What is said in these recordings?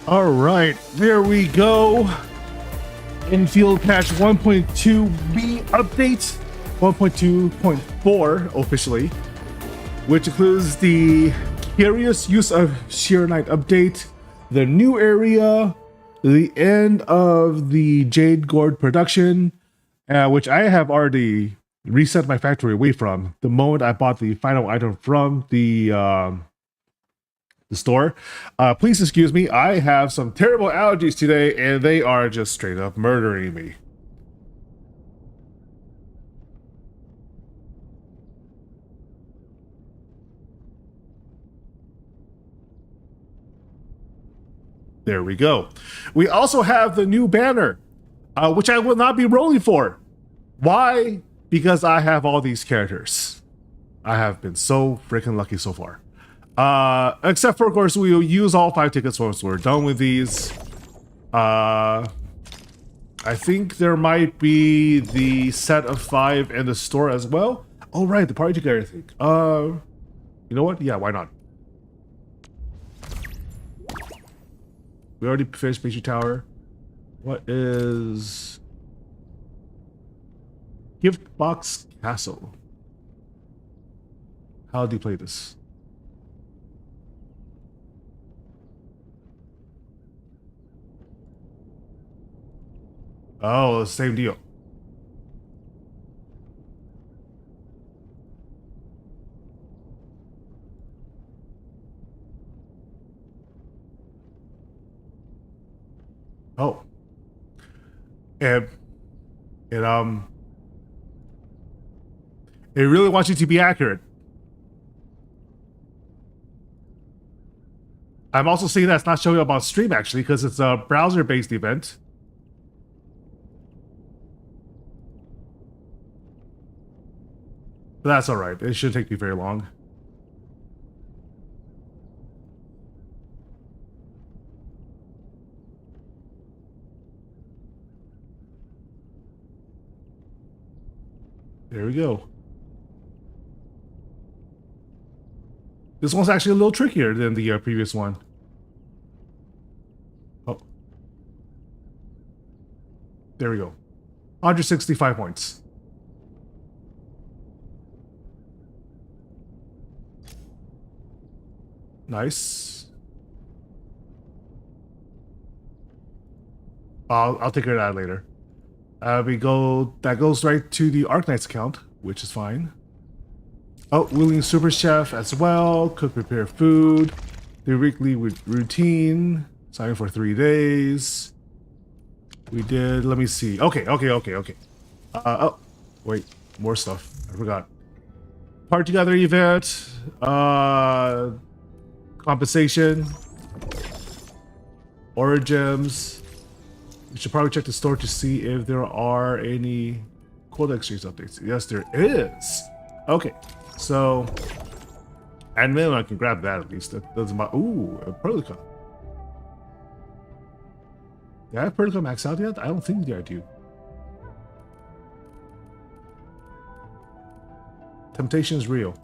All right, there we go. Infield patch 1.2b update, 1.2.4 officially, which includes the curious use of Sheer Knight update, the new area, the end of the Jade Gourd production, which I have already reset my factory away from the moment I bought the final item from the store. Please excuse me. I have some terrible allergies today, and they are just straight up murdering me. There we go. We also have the new banner, which I will not be rolling for. Why? Because I have all these characters. I have been so freaking lucky so far. Except for, of course, we will use all 5 tickets once we're done with these. I think there might be the set of 5 in the store as well. Oh, right, the party ticket, I think. You know what? Yeah, why not? We already finished Pastry Tower. What is... Gift Box Castle. How do you play this? Oh, same deal. Oh. And it really wants you to be accurate. I'm also seeing that it's not showing up on stream actually because it's a browser-based event. But that's all right. It shouldn't take me very long. There we go. This one's actually a little trickier than the previous one. Oh. There we go. 165 points. Nice. I'll take care of that later. That goes right to the Arknights account, which is fine. Oh, Wheeling Super Chef as well. Cook, prepare food. The weekly routine. Sign for 3 days. We did, let me see. Okay. Oh, wait, more stuff. I forgot. Part together event. Compensation. Origins. We should probably check the store to see if there are any quota exchange updates. Yes, there is. Okay, so, and then I can grab that at least. That's my, ooh, a Perlica. Did I have Perlica max out yet? I don't think I do. Temptation is real.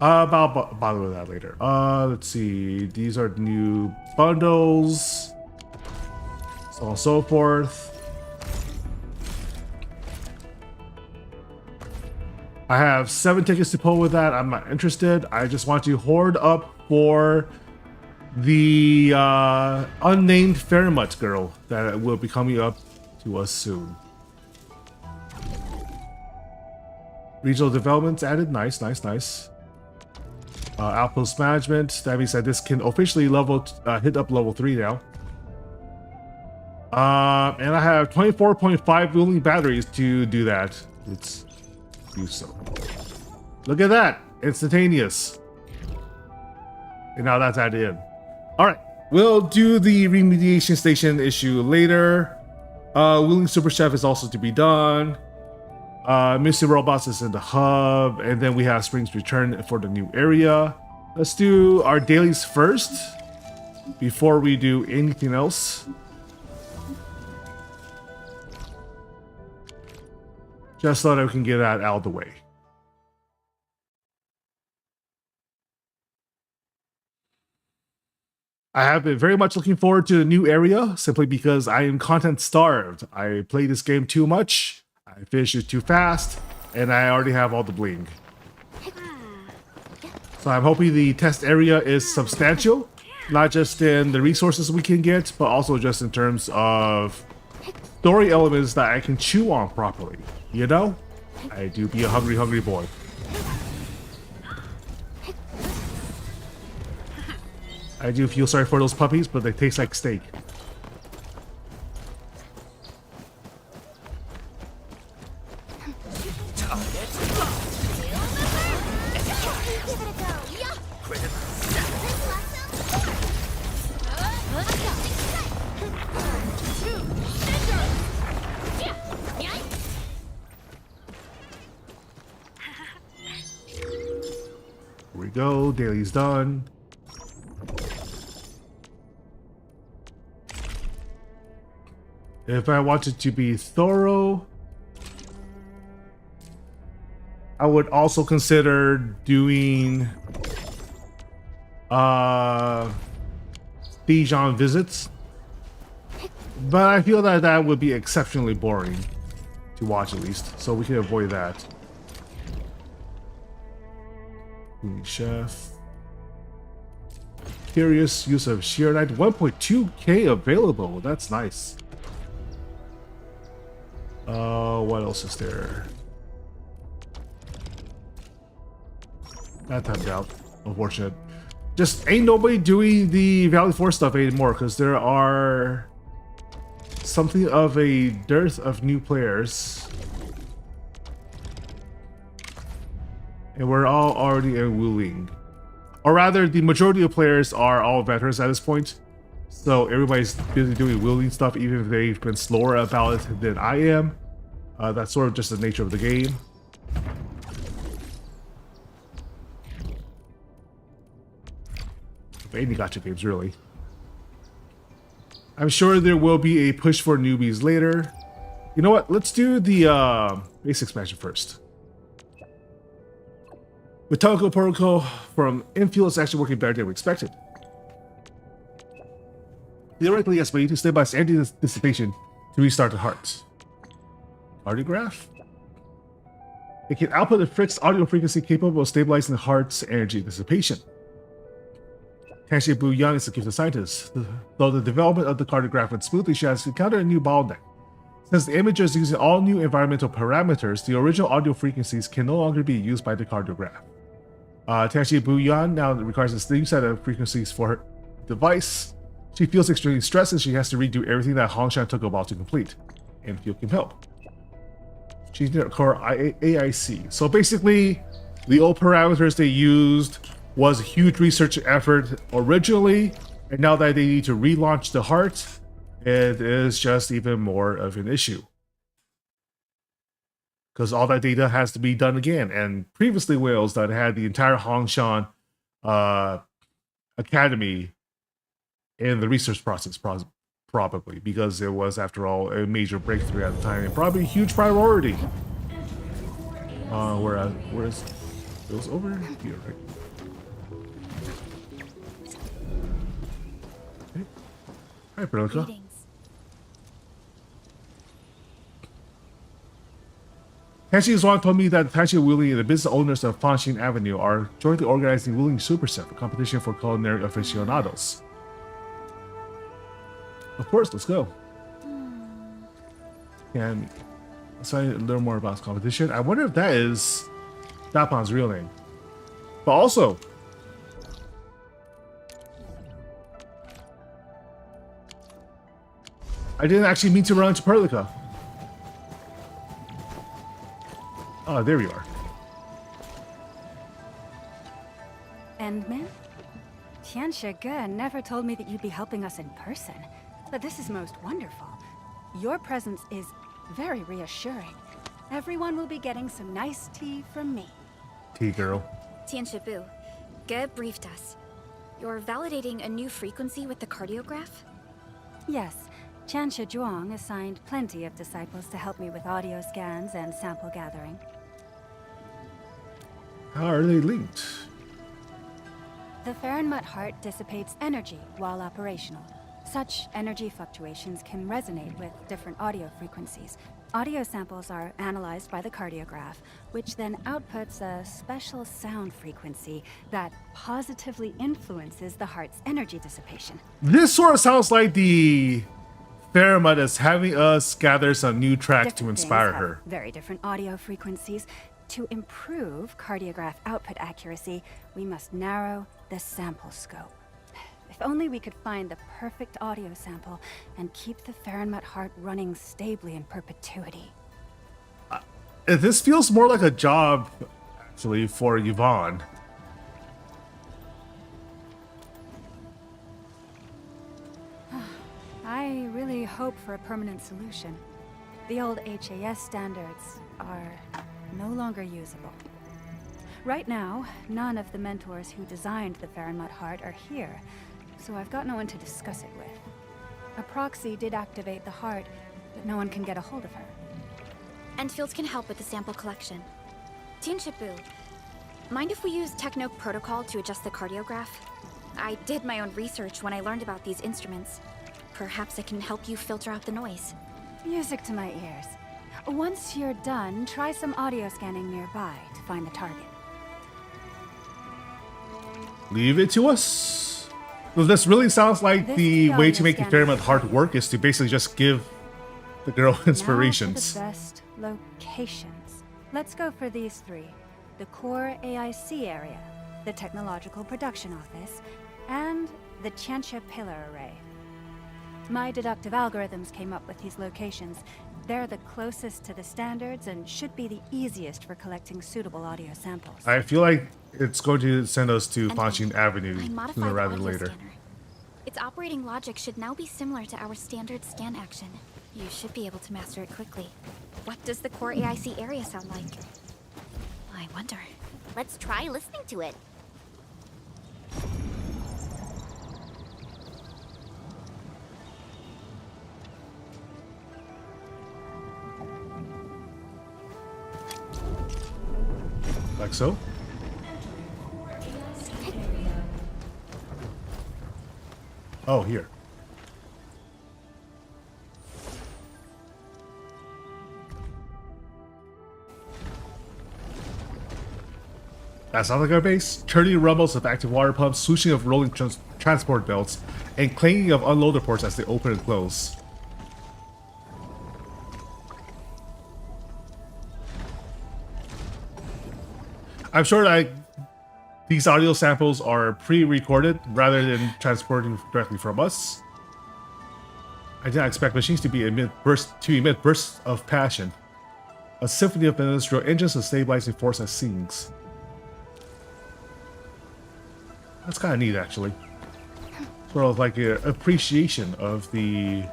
I'll bother with that later. Let's see. These are new bundles. So on and so forth. I have 7 tickets to pull with that. I'm not interested. I just want to hoard up for the unnamed Fairmut girl that will be coming up to us soon. Regional developments added. Nice. Outpost management. That means that this can officially hit up level 3 now. And I have 24.5 wheeling batteries to do that. Let's do so. Look at that. Instantaneous. And now that's added in. Alright. We'll do the remediation station issue later. Wheeling Super Chef is also to be done. Mr. Robots is in the hub, and then we have Spring's Return for the new area. Let's do our dailies first before we do anything else. Just so that we can get that out of the way. I have been very much looking forward to the new area simply because I am content starved. I play this game too much, I finish it too fast, and I already have all the bling. So I'm hoping the test area is substantial, not just in the resources we can get, but also just in terms of story elements that I can chew on properly. You know? I do be a hungry, hungry boy. I do feel sorry for those puppies, but they taste like steak. Here we go, daily's done. If I wanted to be thorough, I would also consider doing Dijon visits, but I feel that that would be exceptionally boring to watch, at least, so we can avoid that. Chef. Curious use of sheer knight. 1.2k available. That's nice. What else is there? That timed out. Unfortunate. Just ain't nobody doing the Valley 4 stuff anymore because there are something of a dearth of new players. And we're all already in Wuling. Or rather, the majority of players are all veterans at this point. So everybody's busy doing Wuling stuff, even if they've been slower about it than I am. That's sort of just the nature of the game. Any gacha games, really. I'm sure there will be a push for newbies later. You know what? Let's do the base expansion first. With Telecom Protocol from Endfield is actually working better than we expected. Theoretically, yes, but you need to stabilize energy dissipation to restart the heart. Cardiograph? It can output a fixed audio frequency capable of stabilizing the heart's energy dissipation. Tanshi Bu Young is a gifted scientist. Though the development of the cardiograph went smoothly, she has encountered a new bottleneck. Since the image is using all new environmental parameters, the original audio frequencies can no longer be used by the cardiograph. Tanshi Bu Yan now requires a new set of frequencies for her device. She feels extremely stressed and she has to redo everything that Hongshan took a while to complete. Endfield can help. She's near core AIC. So basically, the old parameters they used was a huge research effort originally, and now that they need to relaunch the heart, it is just even more of an issue. Because all that data has to be done again, and previously Wales that had the entire Hongshan Academy in the research process, probably, because it was, after all, a major breakthrough at the time, and probably a huge priority. Where is it? Was over here, right? Okay. Hi, Brilka. Tanshi Zhuang told me that Tanshi Wuling and the business owners of Fanxing Avenue are jointly organizing Wuling Superchef, a competition for culinary aficionados. Of course, let's go. And let's learn more about this competition. I wonder if that is Dapan's real name. But also, I didn't actually mean to run into Perlica. Oh, there we are. Endman? Tianxia Ge never told me that you'd be helping us in person, but this is most wonderful. Your presence is very reassuring. Everyone will be getting some nice tea from me. Tea girl. Tianxia Bu, Ge briefed us. You're validating a new frequency with the cardiograph? Yes, Tianxia Zhuang assigned plenty of disciples to help me with audio scans and sample gathering. How are they linked? The Fahrenheit heart dissipates energy while operational. Such energy fluctuations can resonate with different audio frequencies. Audio samples are analyzed by the cardiograph, which then outputs a special sound frequency that positively influences the heart's energy dissipation. This sort of sounds like the Fairmont is having us gather some new tracks to Different inspire things her. have very different audio frequencies. To improve cardiograph output accuracy, we must narrow the sample scope. If only we could find the perfect audio sample and keep the Fahrenheit heart running stably in perpetuity. This feels more like a job, actually, for Yvonne. I really hope for a permanent solution. The old HAS standards are no longer usable. Right now, none of the mentors who designed the Fahrenheit heart are here, so I've got no one to discuss it with. A proxy did activate the heart, but no one can get a hold of her. Endfield can help with the sample collection. Tinshipu, mind if we use Techno Protocol to adjust the cardiograph? I did my own research when I learned about these instruments. Perhaps it can help you filter out the noise. Music to my ears. Once you're done, try some audio scanning nearby to find the target. Leave it to us. Well, this really sounds like This the is the way audio to make the scanner. Fahrenheit heart work is to basically just give the girl inspirations. Now for the best locations. Let's go for these three. The core AIC area, the Technological Production Office, and the Tianxia Pillar Array. My deductive algorithms came up with these locations. They're the closest to the standards and should be the easiest for collecting suitable audio samples. I feel like it's going to send us to And Fanshin Avenue I sooner modified rather audio than later. scanner. Its operating logic should now be similar to our standard scan action. You should be able to master it quickly. What does the core AIC area sound like? I wonder. Let's try listening to it. Like so? Oh, here. That sounds like our base. Churning rumbles of active water pumps, swooshing of rolling transport belts, and clanging of unloader ports as they open and close. I'm sure like these audio samples are pre-recorded rather than transporting directly from us. I did not expect machines to emit bursts of passion. A symphony of industrial engines and stabilizing force as scenes. That's kind of neat, actually. Sort of like an appreciation of the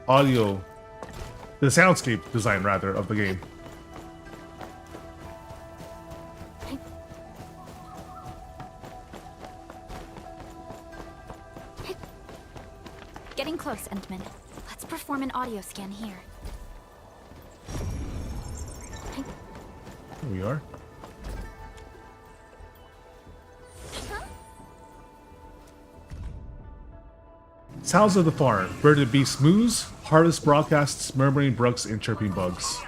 audio, the soundscape design, rather, of the game. Getting close, Endman. Let's perform an audio scan here. Here we are. Sounds of the farm. Bird and beast moos, harvest broadcasts, murmuring brooks, and chirping bugs.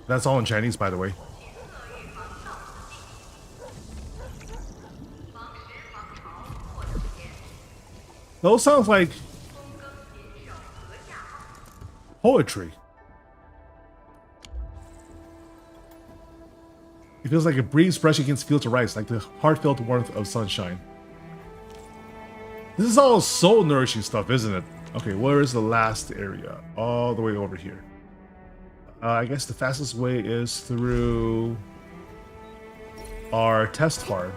That's all in Chinese, by the way. Those sounds like poetry. It feels like a breeze brushing against fields of rice, like the heartfelt warmth of sunshine. This is all soul nourishing stuff, isn't it? Okay, where is the last area? All the way over here. I guess the fastest way is through our test farm.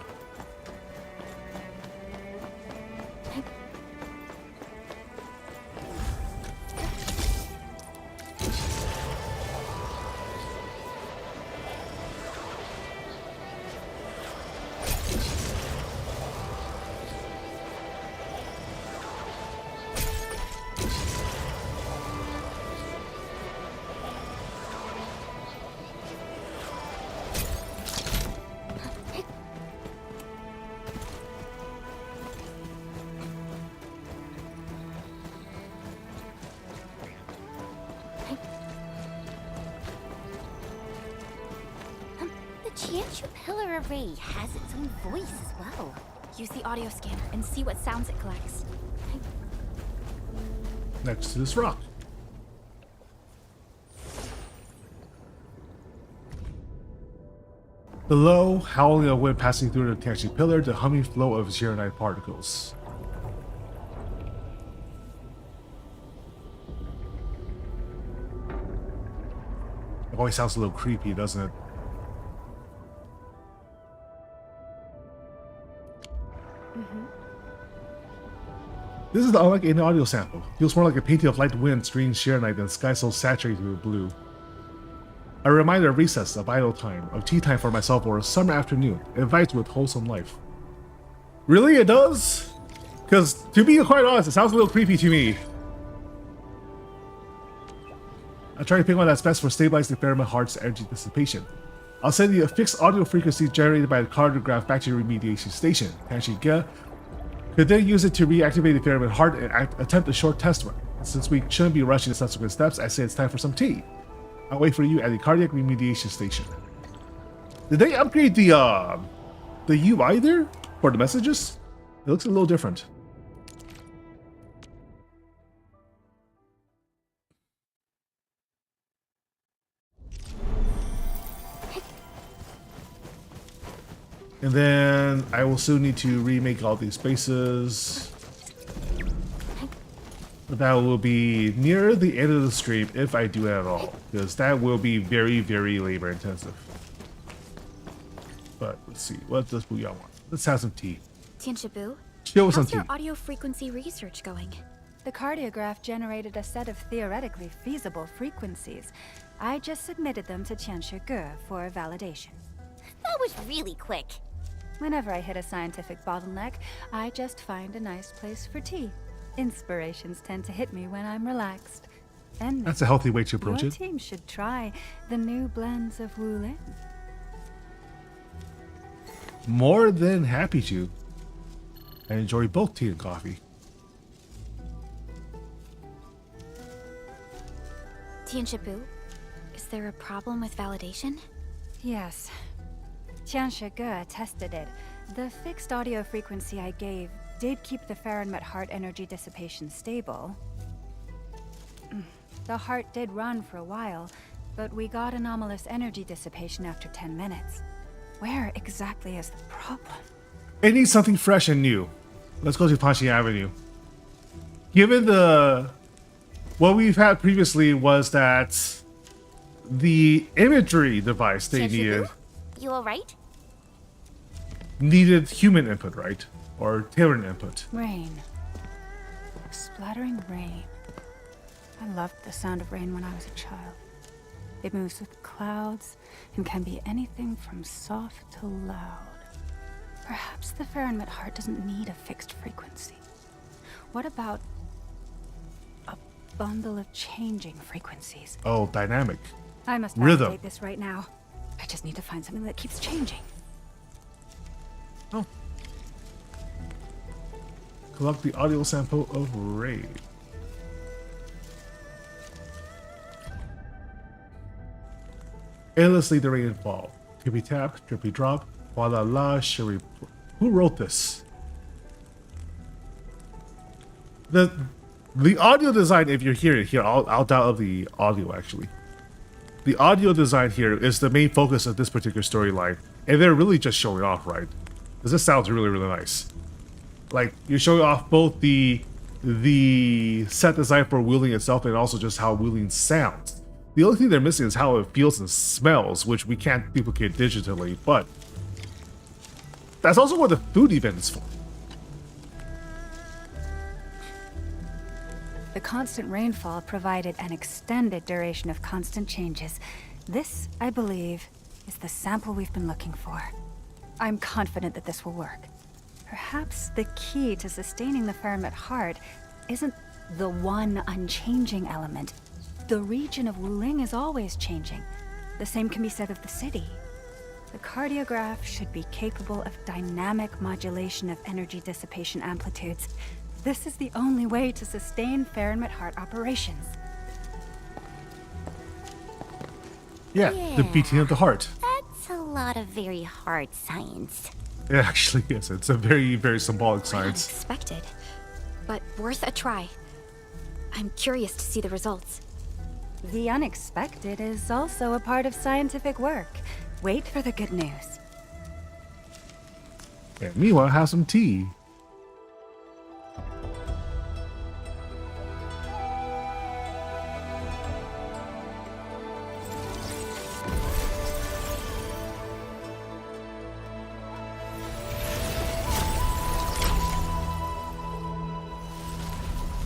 pillar array has its own voice as well. Use the audio scanner and see what sounds it collects. Next to this rock. Below, howling of wind passing through the Tianxi pillar, the humming flow of zeronite particles. It always sounds a little creepy, doesn't it? This is unlike any audio sample. Feels more like a painting of light wind stringing zeronite than sky so saturated with blue. A reminder of recess, of idle time, of tea time for myself or a summer afternoon. Advice with wholesome life. Really, it does? Because, to be quite honest, it sounds a little creepy to me. I try to pick one that's best for stabilizing the Fairmont Heart's energy dissipation. I'll send you a fixed audio frequency generated by the cartograph back to your remediation station. Tianxi could then use it to reactivate the Fairmont Heart and attempt a short test run. Since we shouldn't be rushing the subsequent steps, I say it's time for some tea. I'll wait for you at the cardiac remediation station. Did they upgrade the UI there for the messages? It looks a little different. And then I will still need to remake all these spaces. But that will be near the end of the stream if I do it at all, because that will be very, very labor intensive. But let's see, what does Booyah want? Let's have some tea. Tianqibu, Chill with some how's tea. your audio frequency research going? The cardiograph generated a set of theoretically feasible frequencies. I just submitted them to Tianxi for validation. That was really quick. Whenever I hit a scientific bottleneck, I just find a nice place for tea. Inspirations tend to hit me when I'm relaxed. And That's a healthy way to approach your it. team should try the new blends of Wulin. More than happy to. I enjoy both tea and coffee. Tianqibu, is there a problem with validation? Yes. Tianxi tested it. The fixed audio frequency I gave did keep the Fahrenheit heart energy dissipation stable. The heart did run for a while, but we got anomalous energy dissipation after 10 minutes. Where exactly is the problem? It needs something fresh and new. Let's go to Panxi Avenue. Given what we've had previously was that the imagery device they Tianqibu, you alright? needed human input, right? Or Terran input. Rain. Splattering rain. I loved the sound of rain when I was a child. It moves with clouds and can be anything from soft to loud. Perhaps the Fahrenheit heart doesn't need a fixed frequency. What about a bundle of changing frequencies? Oh, dynamic. I must Rhythm. validate this right now. I just need to find something that keeps changing. Oh. Collect the audio sample of Ray. Endlessly the rain fall. Trippy tap, trippy drop, voila la sherry. Who wrote this? The audio design, if you're hearing it here, I'll dial up the audio actually. The audio design here is the main focus of this particular storyline, and they're really just showing off, right? Because this sounds really, really nice. Like, you're showing off both the set design for Wheeling itself and also just how Wheeling sounds. The only thing they're missing is how it feels and smells, which we can't duplicate digitally, but that's also what the food event is for. The constant rainfall provided an extended duration of constant changes. This, I believe, is the sample we've been looking for. I'm confident that this will work. Perhaps the key to sustaining the Fahrenheit heart isn't the one unchanging element. The region of Wuling is always changing. The same can be said of the city. The cardiograph should be capable of dynamic modulation of energy dissipation amplitudes. This is the only way to sustain Fahrenheit heart operations. Yeah, the beating of the heart. That's a lot of very hard science. It actually is. It's a very, very symbolic science. Unexpected, but worth a try. I'm curious to see the results. The unexpected is also a part of scientific work. Wait for the good news. And meanwhile, have some tea.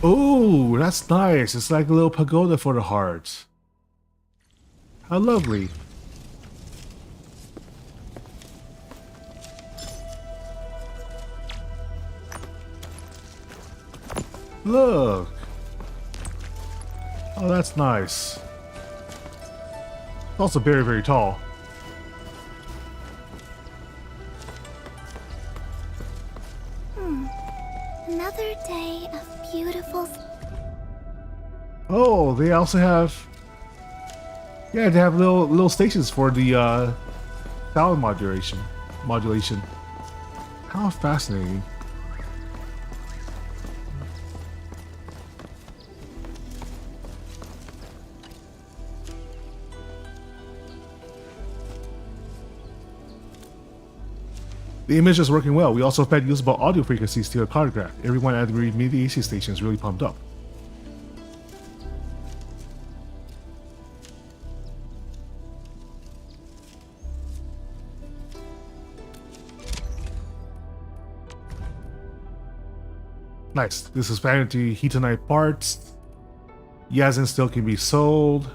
Oh, that's nice. It's like a little pagoda for the heart. How lovely. Look. Oh, that's nice. Also very, very tall. Another day of beautiful... Oh, they also have... Yeah, they have little stations for the sound modulation. How fascinating. The image is working well. We also fed usable audio frequencies to a cartograph. Everyone at the remediation station is really pumped up. Nice. This is expanded to Heatonite parts. Yazin still can be sold.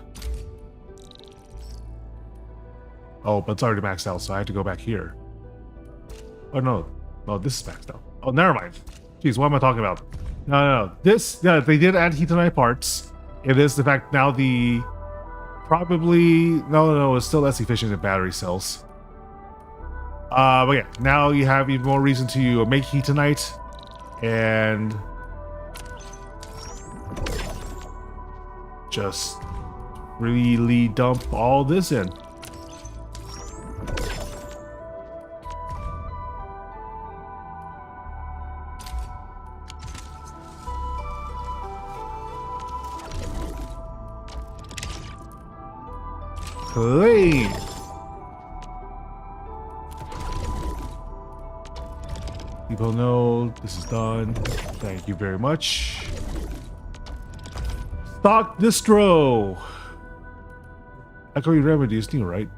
Oh, but it's already maxed out, so I have to go back here. Oh no, this is maxed out. Oh, never mind. Jeez, what am I talking about? No. Yeah, they did add Heatonite parts. It is the fact now the probably no, it's still less efficient than battery cells. But yeah, now you have even more reason to make Heatonite and just really dump all this in. Clean. People know this is done. Thank you very much. Stock distro. Echoey remedy is new, right?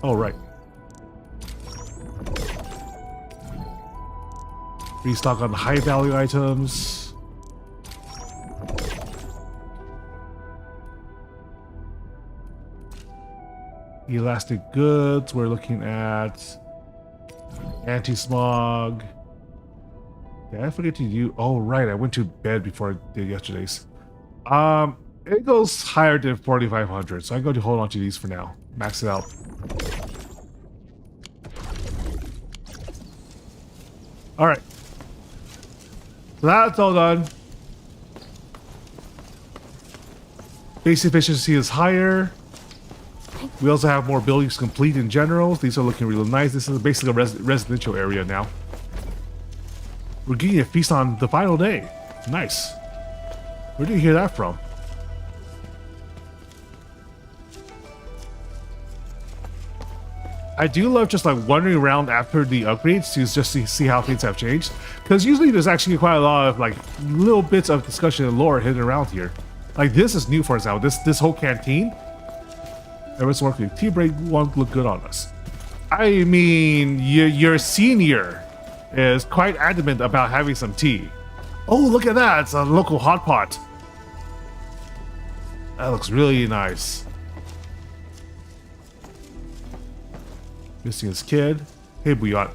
Oh, right. Restock on high value items. Elastic goods, we're looking at anti-smog. Did I forget to do? Oh right, I went to bed before I did yesterday's. It goes higher than 4,500, so I'm going to hold on to these for now. Max it out. All right, so that's all done. Base efficiency is higher. We also have more buildings complete in general. These are looking really nice. This is basically a residential area now. We're getting a feast on the final day. Nice. Where did you hear that from? I do love just like wandering around after the upgrades to just see how things have changed. Because usually there's actually quite a lot of like little bits of discussion and lore hidden around here. Like this is new, for example. This whole canteen. Everyone's working. Tea break won't look good on us. I mean, your senior is quite adamant about having some tea. Oh, look at that. It's a local hot pot. That looks really nice. Missing his kid. Hey, Bouillon.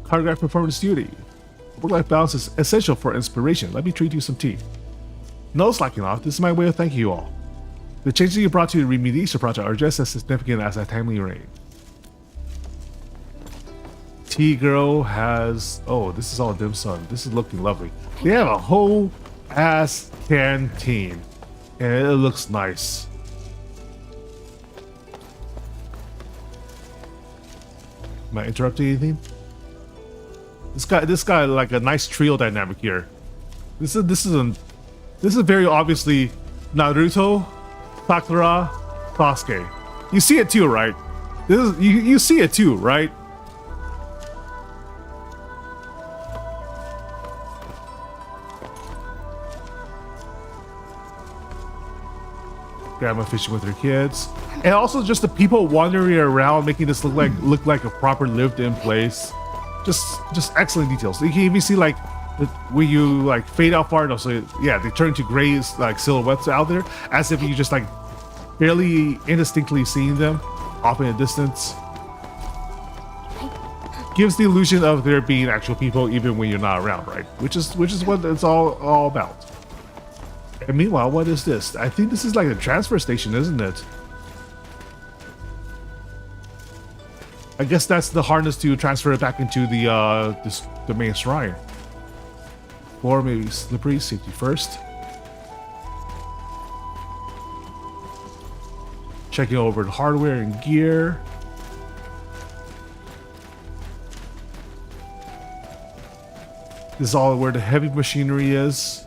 Cartograph performance duty. Work-life balance is essential for inspiration. Let me treat you some tea. No slacking off. This is my way of thanking you all. The changes you brought to the remediation project are just as significant as a timely rain. Tea Girl has... Oh, this is all dim sum. This is looking lovely. They have a whole ass canteen. And it looks nice. Am I interrupting anything? This guy like a nice trio dynamic here. This is very obviously Naruto, Sakura, Sasuke. You see it too, right? This is you see it too, right? Grandma fishing with her kids, and also just the people wandering around, making this look like a proper lived-in place. Just excellent details. You can even see like when you like fade out far enough, so yeah, they turn to gray like silhouettes out there, as if you just like barely indistinctly seeing them off in the distance. Gives the illusion of there being actual people even when you're not around, right? Which is what it's all about. And meanwhile, what is this? I think this is like a transfer station, isn't it? I guess that's the harness to transfer it back into the main shrine. Or maybe slippery, safety first. Checking over the hardware and gear. This is all where the heavy machinery is.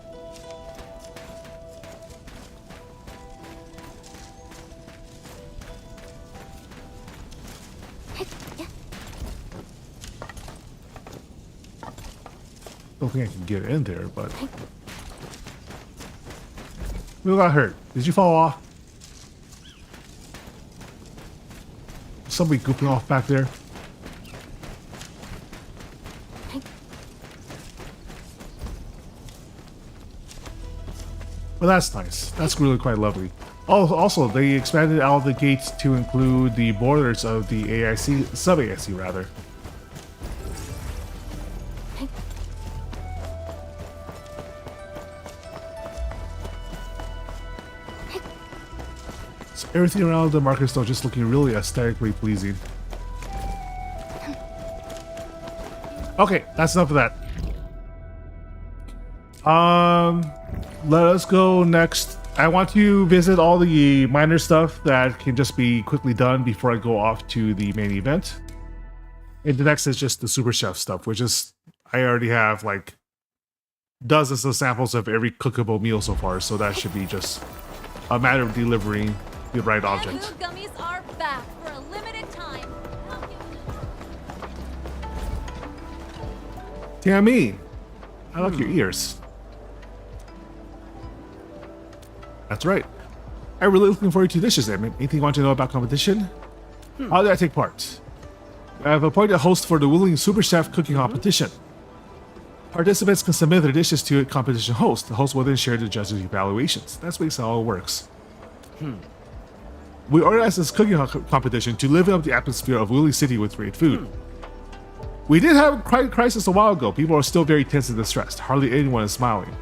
Don't think I can get in there, but who got hurt? Did you fall off? Somebody gooping off back there. Well, that's nice. That's really quite lovely. Oh, also, they expanded out the gates to include the borders of the AIC, sub-AIC rather. So everything around the market store just looking really aesthetically pleasing. Okay, that's enough of that. Let us go next. I want to visit all the minor stuff that can just be quickly done before I go off to the main event. And the next is just the Super Chef stuff, which is, I already have like dozens of samples of every cookable meal so far, so that should be just a matter of delivering the right object. Gummies are back for a limited time. Tammy, I like your ears. That's right. I'm really looking forward to dishes, Edmund. Anything you want to know about competition? How did I take part? I have appointed a host for the Willing Super Chef cooking competition. Participants can submit their dishes to a competition host. The host will then share the judges' evaluations. That's basically how it works. We organized this cooking competition to liven up the atmosphere of Willy City with great food. We did have a crisis a while ago. People are still very tense and distressed. Hardly anyone is smiling.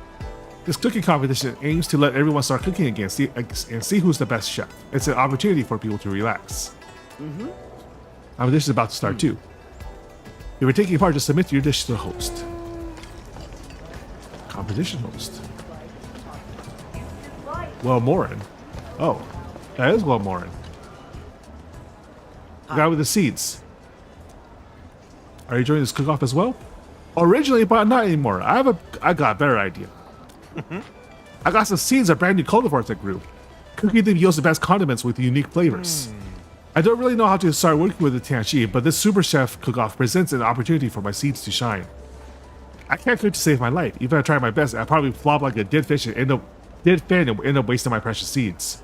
This cooking competition aims to let everyone start cooking again and see who's the best chef. It's an opportunity for people to relax. Our dish is about to start too. If you're taking part, just submit your dish to the host. Competition host. Well, Morin. Oh, that is Well Morin. The guy with the seeds. Are you joining this cook-off as well? Originally, but not anymore. I got a better idea. I got some seeds of brand new cultivars I grew. Cooking them yields the best condiments with unique flavors. I don't really know how to start working with the Tianchi, but this Super Chef cook-off presents an opportunity for my seeds to shine. I can't cook to save my life. Even if I try my best, I'd probably flop like a dead fish and end up wasting my precious seeds.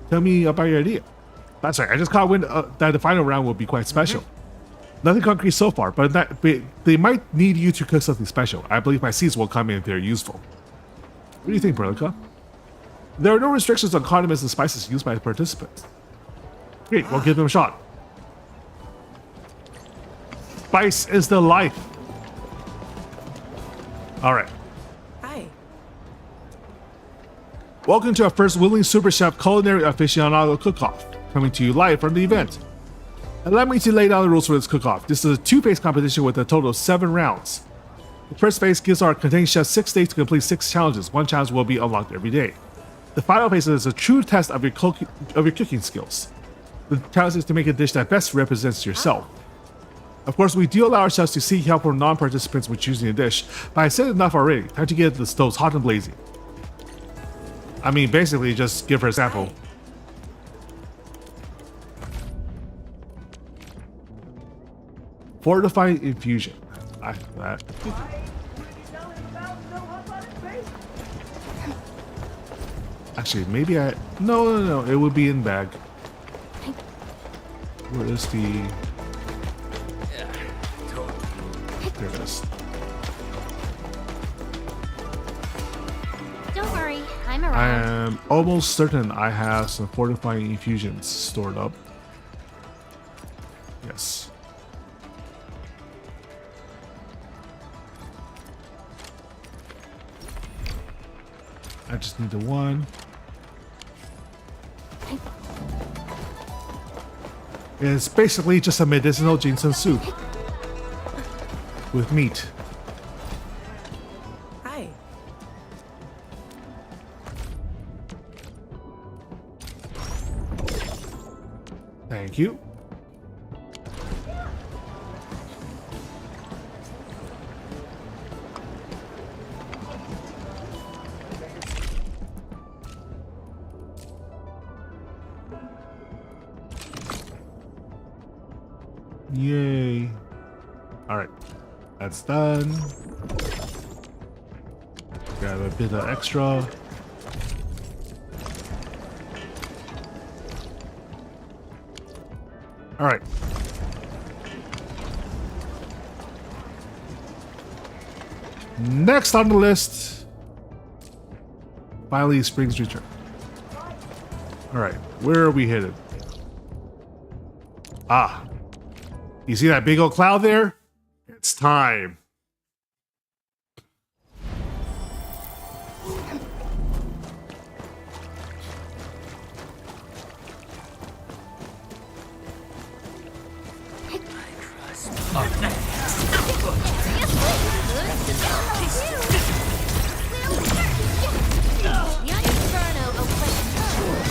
Tell me about your idea. That's right, I just caught wind that the final round will be quite special. Nothing concrete so far, but they might need you to cook something special. I believe my seeds will come in if they're useful. What do you think, Berlica? There are no restrictions on condiments and spices used by participants. Great, we'll give them a shot. Spice is the life. All right. Hi. Welcome to our first Willing Super Chef Culinary Aficionado Cook-Off, coming to you live from the event. Allow me to lay down the rules for this cook-off. This is a two-phase competition with a total of 7 rounds. The first phase gives our contained chefs 6 days to complete 6 challenges. 1 challenge will be unlocked every day. The final phase is a true test of your cooking skills. The challenge is to make a dish that best represents yourself. Of course, we do allow ourselves to seek help from non-participants when choosing a dish, but I said enough already. Time to get the stoves hot and blazing. I mean, basically, just give her a sample. Fortifying infusion. I have that. Actually, maybe I... No. It would be in bag. Where is the... There it is. Don't worry, I'm I around. am almost certain I have some fortifying infusions stored up. Yes. I just need the one. It's basically just a medicinal ginseng soup with meat. Hi. Thank you. Yay. All right, that's done. Grab a bit of extra. All right. Next on the list, finally, Spring's return. All right, where are we headed? Ah, you see that big old cloud there? It's time.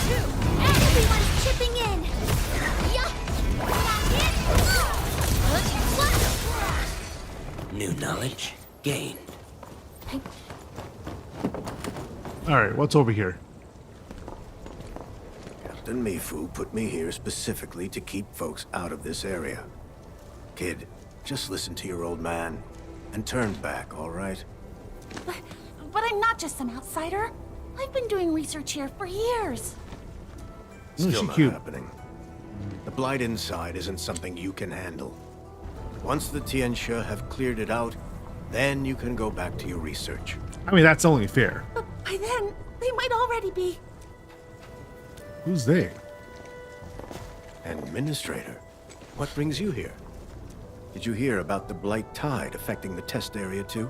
Everyone's chipping in. New knowledge gained. All right, what's over here? Captain Mifu put me here specifically to keep folks out of this area. Kid, just listen to your old man and turn back, all right? But I'm not just some outsider. I've been doing research here for years. Isn't Still she not cute? happening. The blight inside isn't something you can handle. Once the Tianxia have cleared it out, then you can go back to your research. I mean, that's only fair. But by then, they might already be. Who's they? Administrator, what brings you here? Did you hear about the blight tide affecting the test area too?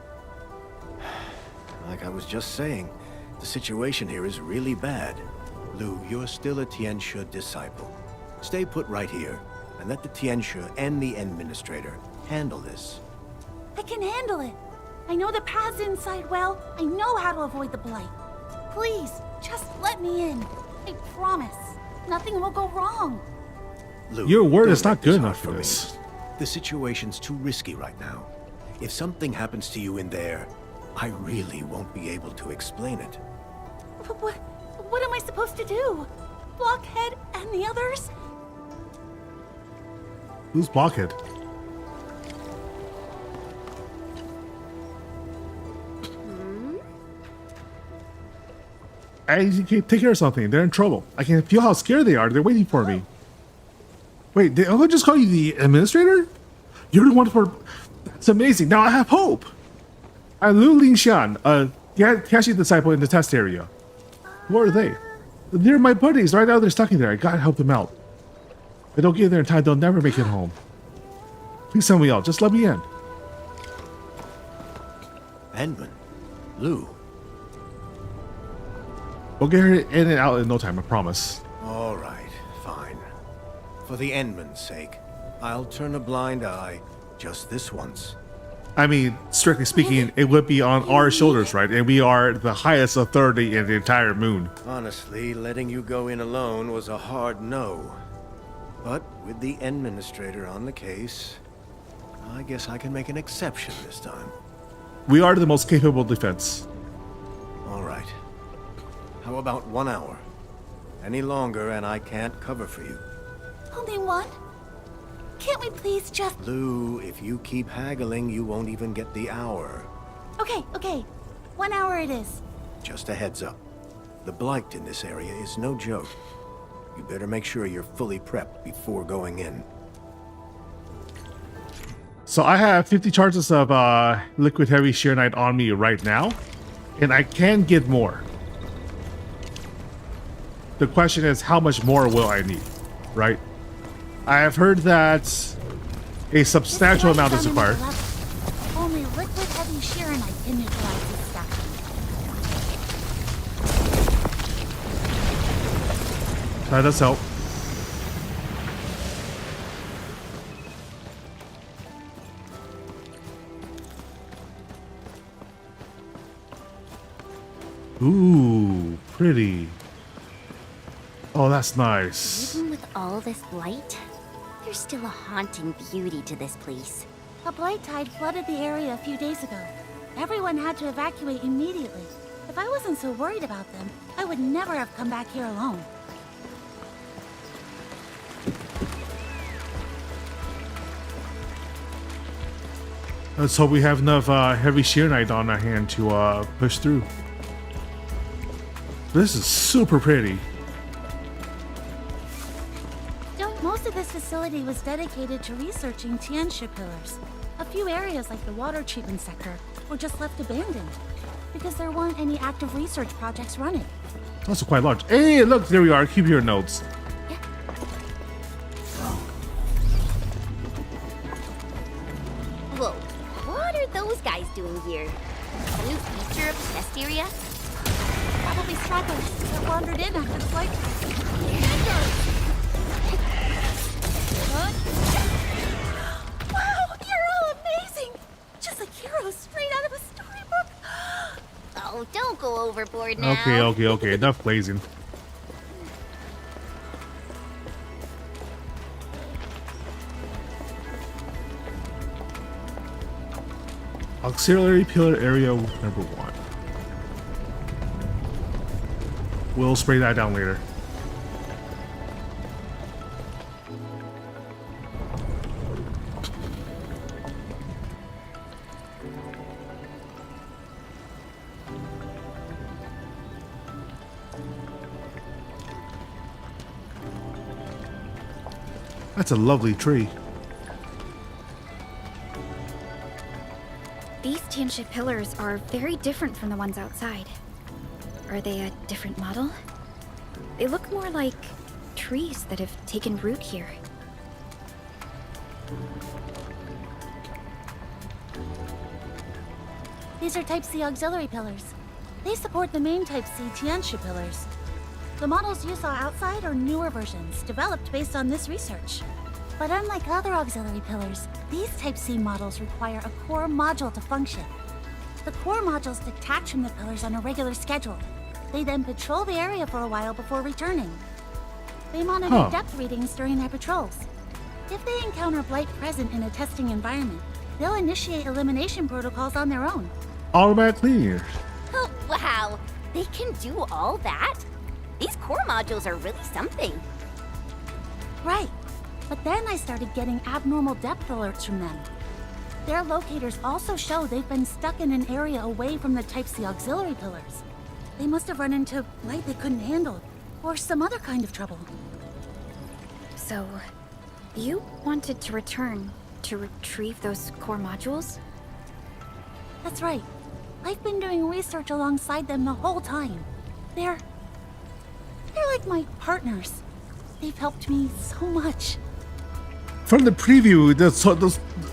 Like I was just saying, the situation here is really bad. Lu, you're still a Tianxia disciple. Stay put right here, and let the Tianxia and the Administrator handle this. I can handle it. I know the paths inside well. I know how to avoid the blight. Please, just let me in. I promise. Nothing will go wrong. Lu, Your word don't is not make this good hard enough for me. this. The situation's too risky right now. If something happens to you in there, I really won't be able to explain it. What am I supposed to do? Blockhead and the others? Who's Blockhead? I can take care of something. They're in trouble. I can feel how scared they are. They're waiting for me. Wait, did Uncle just call you the Administrator? You're the one for... That's amazing. Now I have hope. I'm Lu Lingxian, a Tianxia disciple in the test area. Who are they? They're my buddies. Right now they're stuck in there. I gotta help them out. If I don't get there in time, they'll never make it home. Please tell me out. Just let me in. Endman, Lu. We'll get her in and out in no time, I promise. All right, fine. For the Endman's sake, I'll turn a blind eye just this once. I mean, strictly speaking, it would be on our shoulders, right? And we are the highest authority in the entire moon. Honestly, letting you go in alone was a hard no. But with the administrator on the case, I guess I can make an exception this time. We are the most capable defense. All right. How about 1 hour? Any longer and I can't cover for you. Only one? Can't we please just... Lou, if you keep haggling, you won't even get the hour. Okay. 1 hour it is. Just a heads up. The blight in this area is no joke. You better make sure you're fully prepped before going in. So I have 50 charges of liquid heavy sheer knight on me right now, and I can get more. The question is, how much more will I need, right? I have heard that a substantial amount is required. Only liquid heavy sheeranite can neutralize this stuff. That does help. Ooh, pretty. Oh, that's nice. Even with all this blight, there's still a haunting beauty to this place. A blight tide flooded the area a few days ago. Everyone had to evacuate immediately. If I wasn't so worried about them, I would never have come back here alone. Let's hope we have enough heavy sheer knight on our hand to push through. This is super pretty. Most of this facility was dedicated to researching Tianxia pillars. A few areas like the water treatment sector were just left abandoned because there weren't any active research projects running. Also quite large. Hey, look, there we are. Keep your notes. Whoa, what are those guys doing here? A new feature of the test area? Probably stragglers that wandered in after the flight. Wow, you're all amazing! Just like heroes straight out of a storybook. Oh, don't go overboard now. Okay. Enough blazing. Auxiliary pillar area number 1. We'll spray that down later. That's a lovely tree. These Tianxia pillars are very different from the ones outside. Are they a different model? They look more like trees that have taken root here. These are Type C auxiliary pillars. They support the main Type C Tianxia pillars. The models you saw outside are newer versions, developed based on this research. But unlike other auxiliary pillars, these Type C models require a core module to function. The core modules detach from the pillars on a regular schedule. They then patrol the area for a while before returning. They monitor depth readings during their patrols. If they encounter blight present in a testing environment, they'll initiate elimination protocols on their own. Automatic cleaners. Oh, wow, they can do all that? These core modules are really something. Right. But then I started getting abnormal depth alerts from them. Their locators also show they've been stuck in an area away from the Type C auxiliary pillars. They must have run into light they couldn't handle, or some other kind of trouble. So, you wanted to return to retrieve those core modules? That's right. I've been doing research alongside them the whole time. They're like my partners. They've helped me so much. From the preview,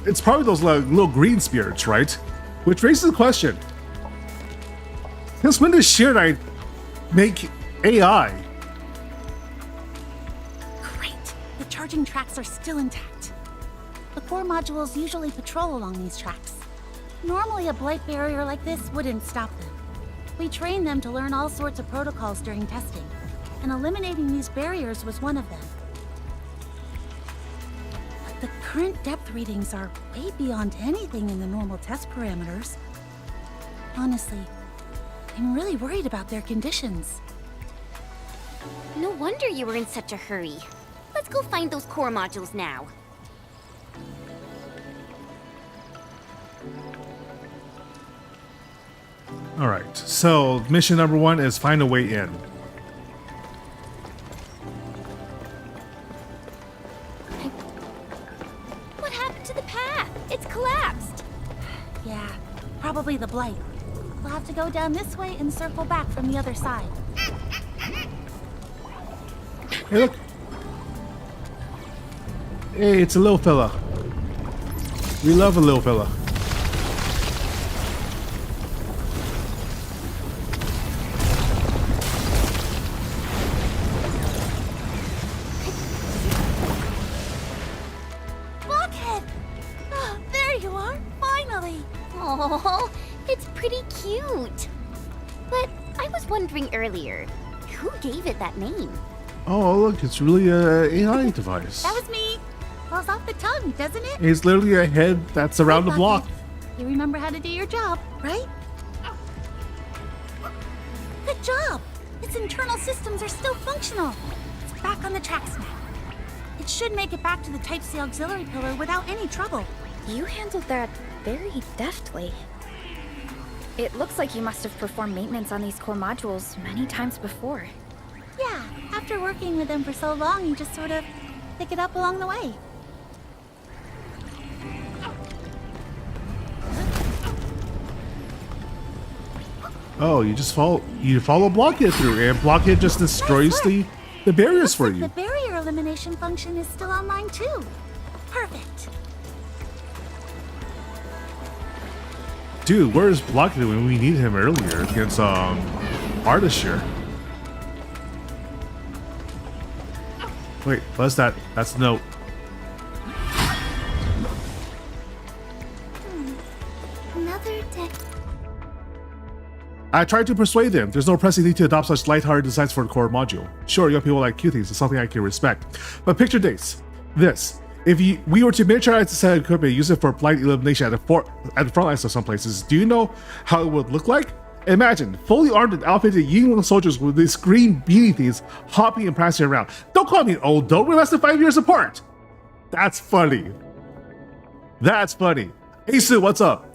it's probably those like, little green spirits, right? Which raises the question. Since when does Sheer Knight make AI? Great. The charging tracks are still intact. core modules usually patrol along these tracks. Normally, a blight barrier like this wouldn't stop them. We trained them to learn all sorts of protocols during testing, and eliminating these barriers was one of them. But the current depth readings are way beyond anything in the normal test parameters. Honestly, I'm really worried about their conditions. No wonder you were in such a hurry. Let's go find those core modules now. All right, so mission number 1 is find a way in. What happened to the path? It's collapsed. Yeah, probably the blight. We'll have to go down this way and circle back from the other side. Hey, look. Hey, it's a little fella. We love a little fella. Blockhead! Oh, there you are, finally! Oh, it's pretty cute. But I was wondering earlier, who gave it that name? Oh, look, it's really a AI device. That was me! Rolls off the tongue, doesn't it? It's literally a head that's around the block. You remember how to do your job, right? Good job! Its internal systems are still functional. It's back on the tracks now. It should make it back to the Type C auxiliary pillar without any trouble. You handled that very deftly. It looks like you must have performed maintenance on these core modules many times before. Yeah, after working with them for so long, you just sort of pick it up along the way. Oh, you just follow Blockhead through, and Blockhead just destroys the barriers for Looks you. like the barrier elimination function is still online too. Perfect. Dude, where's Blockhead when we need him earlier against Ardashir? Wait, what's that? That's the note. Another deck. I tried to persuade them. There's no pressing need to adopt such lighthearted designs for the core module. Sure, young people like cute things. It's something I can respect. But picture this. If we were to miniaturize the set of equipment and use it for blight elimination at the front lines of some places, do you know how it would look like? Imagine fully armed and outfitted Yingling soldiers with these green beanie things hopping and prancing around. Don't call me old, though. We're less than 5 years apart. That's funny. That's funny. Hey, Sue, what's up?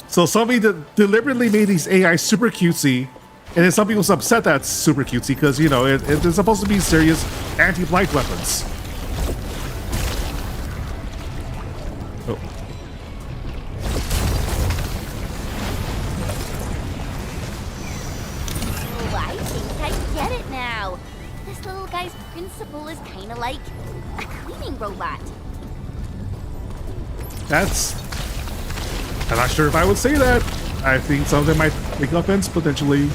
So somebody deliberately made these AI super cutesy, and then some people's upset that's super cutesy because, you know, it's supposed to be serious anti-blight weapons. Oh. Oh, I think I get it now. This little guy's principal is kind of like a cleaning robot. I'm not sure if I would say that. I think some of them might make offense potentially.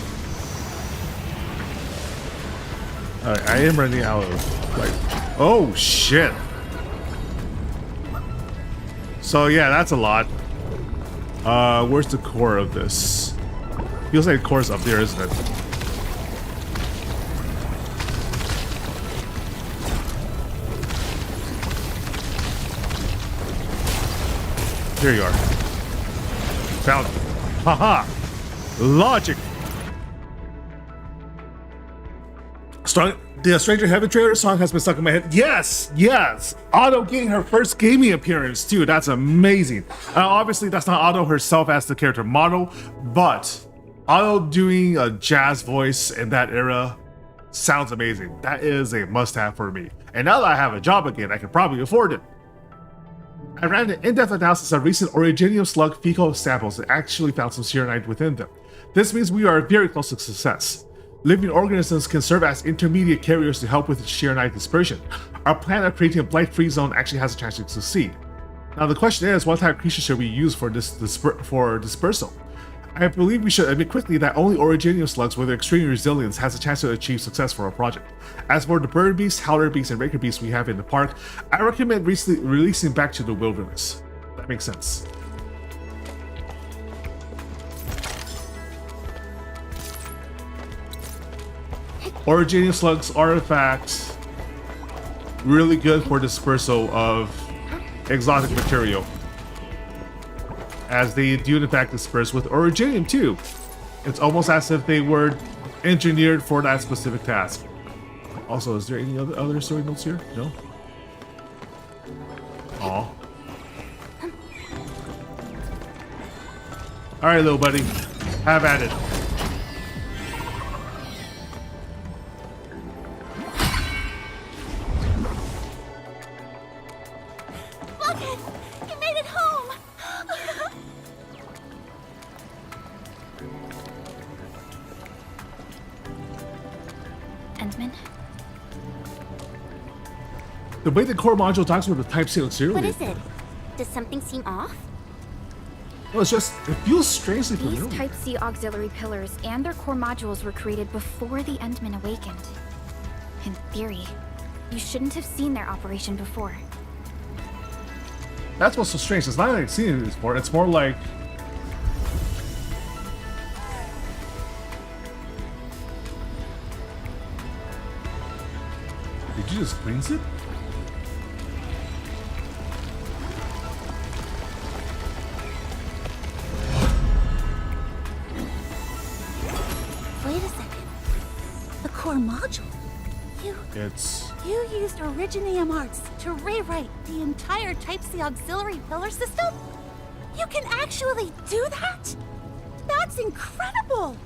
Alright, I am running out of like. Oh shit! So yeah, that's a lot. Where's the core of this? Feels like the core's up there, isn't it? There you are. Found it. Haha! Logic! The Stranger Heaven trailer song has been stuck in my head. Yes! Yes! Otto getting her first gaming appearance, too. That's amazing. Obviously, that's not Otto herself as the character model, but Otto doing a jazz voice in that era sounds amazing. That is a must-have for me. And now that I have a job again, I can probably afford it. I ran an in-depth analysis of recent Originium slug fecal samples and actually found some Serenite within them. This means we are very close to success. Living organisms can serve as intermediate carriers to help with Serenite dispersion. Our plan of creating a blight-free zone actually has a chance to succeed. Now the question is, what type of creature should we use for dispersal? I believe we should admit quickly that only Originium slugs with extreme resilience has a chance to achieve success for our project. As for the bird beasts, howler beasts, and raker beasts we have in the park, I recommend releasing back to the wilderness. That makes sense. Originium slugs artifacts, really good for dispersal of exotic material, as they do in fact disperse with Originium too. It's almost as if they were engineered for that specific task. Also, is there any other story notes here? No? Aw. Alright, little buddy. Have at it. The way the core module talks with the Type-C auxiliary. What is it? Does something seem off? Well, it feels strangely familiar. These Type-C auxiliary pillars and their core modules were created before the Endmen awakened. In theory, you shouldn't have seen their operation before. That's what's so strange. It's not like seeing it before. It's more like... Did you just cleanse it? Wait a second. The core module. You used Originium arts to rewrite the entire Type-C auxiliary pillar system? You can actually do that? That's incredible!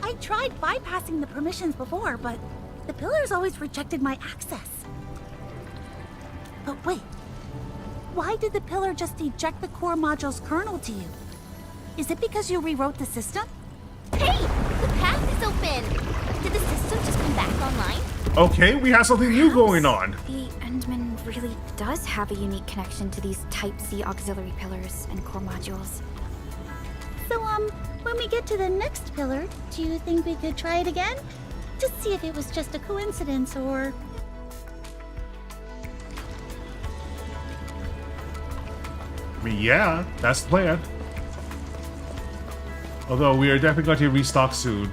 I tried bypassing the permissions before, but the pillars always rejected my access. But wait, why did the pillar just eject the core module's kernel to you? Is it because you rewrote the system? Hey! The path is open! Did the system just come back online? Okay, we have something new going on. The Endman really does have a unique connection to these Type-C auxiliary pillars and core modules. So, when we get to the next pillar, do you think we could try it again? To see if it was just a coincidence, or... I mean, yeah, that's the plan. Although we are definitely going to restock soon.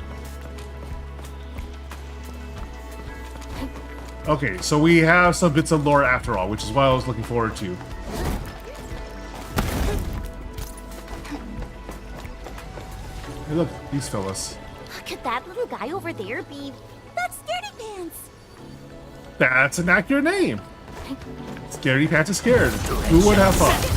Okay, so we have some bits of lore after all, which is what I was looking forward to. Hey, look, these fellas. Could that little guy over there be... That's Scaredy Pants! That's an accurate name. Scaredy Pants is scared. Who would have thought?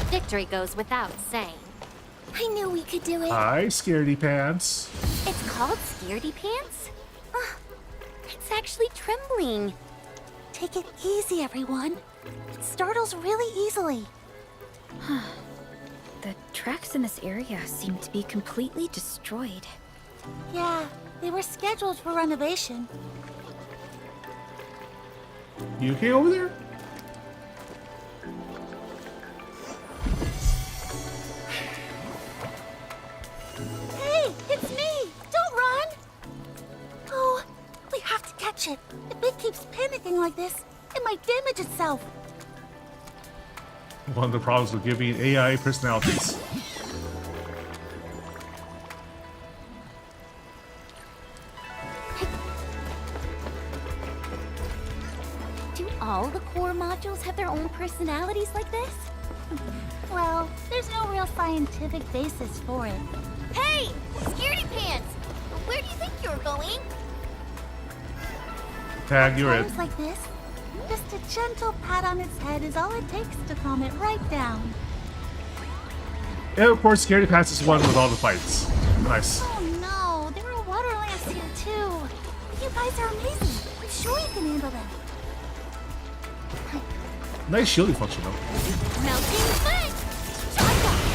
Victory goes without saying. I knew we could do it. Hi, Scaredy Pants. It's called Scaredy Pants? It's actually trembling. Take it easy, everyone. It startles really easily. The tracks in this area seem to be completely destroyed. Yeah, they were scheduled for renovation. You okay over there? Hey, it's me! Don't run! Oh, we have to catch it. If it keeps panicking like this, it might damage itself. One of the problems with giving AI personalities. Do all the core modules have their own personalities like this? Well, there's no real scientific basis for it. Hey! Scaredy Pants! Where do you think you're going? Tag, you're it. Times like this, just a gentle pat on its head is all it takes to calm it right down. And of course, Scaredy Pants is one with all the fights. Nice. Oh no, there are water lamps here too. You guys are amazing. I'm sure you can handle them. Nice shielding function though. Melting foot! Shotgun!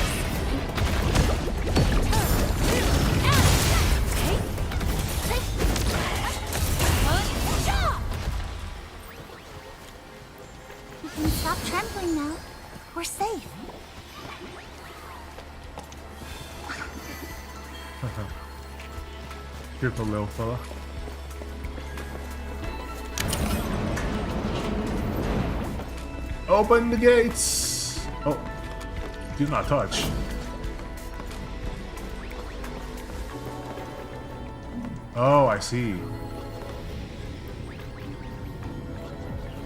Careful, little fella. Open the gates! Oh, do not touch. Oh, I see.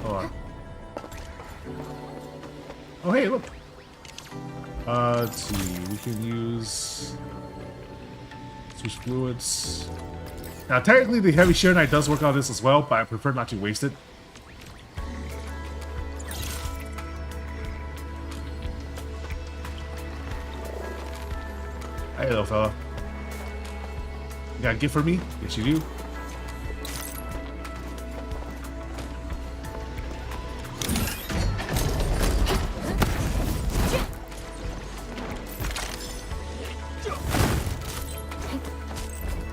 Hold on. Oh, hey, look. Let's see. We can use switch fluids. Now, technically, the heavy shear knight does work on this as well, but I prefer not to waste it. Hey, little fella. You got a gift for me? Yes, you do.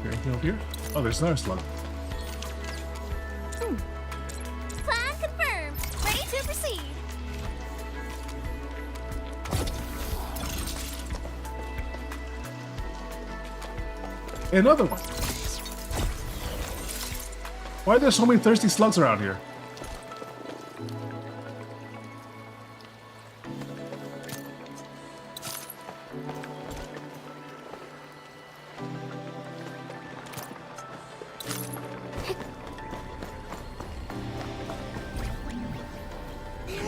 Anything over here? Oh, there's another slug. Plan confirmed. Ready to proceed. Another one. Why are there so many thirsty slugs around here?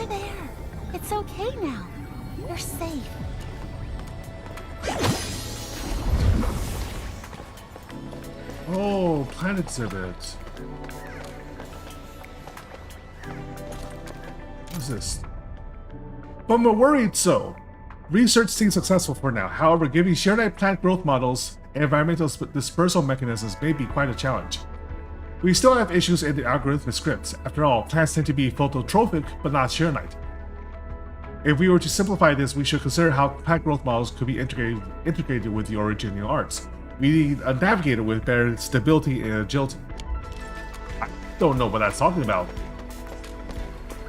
There. It's okay now. You're safe. Oh, planet exhibit. What's this? But I'm worried so. Research seems successful for now. However, giving shared plant growth models and environmental dispersal mechanisms may be quite a challenge. We still have issues in the algorithmic scripts. After all, plants tend to be phototrophic, but not shearnite. If we were to simplify this, we should consider how plant growth models could be integrated with the original arts. We need a navigator with better stability and agility. I don't know what that's talking about.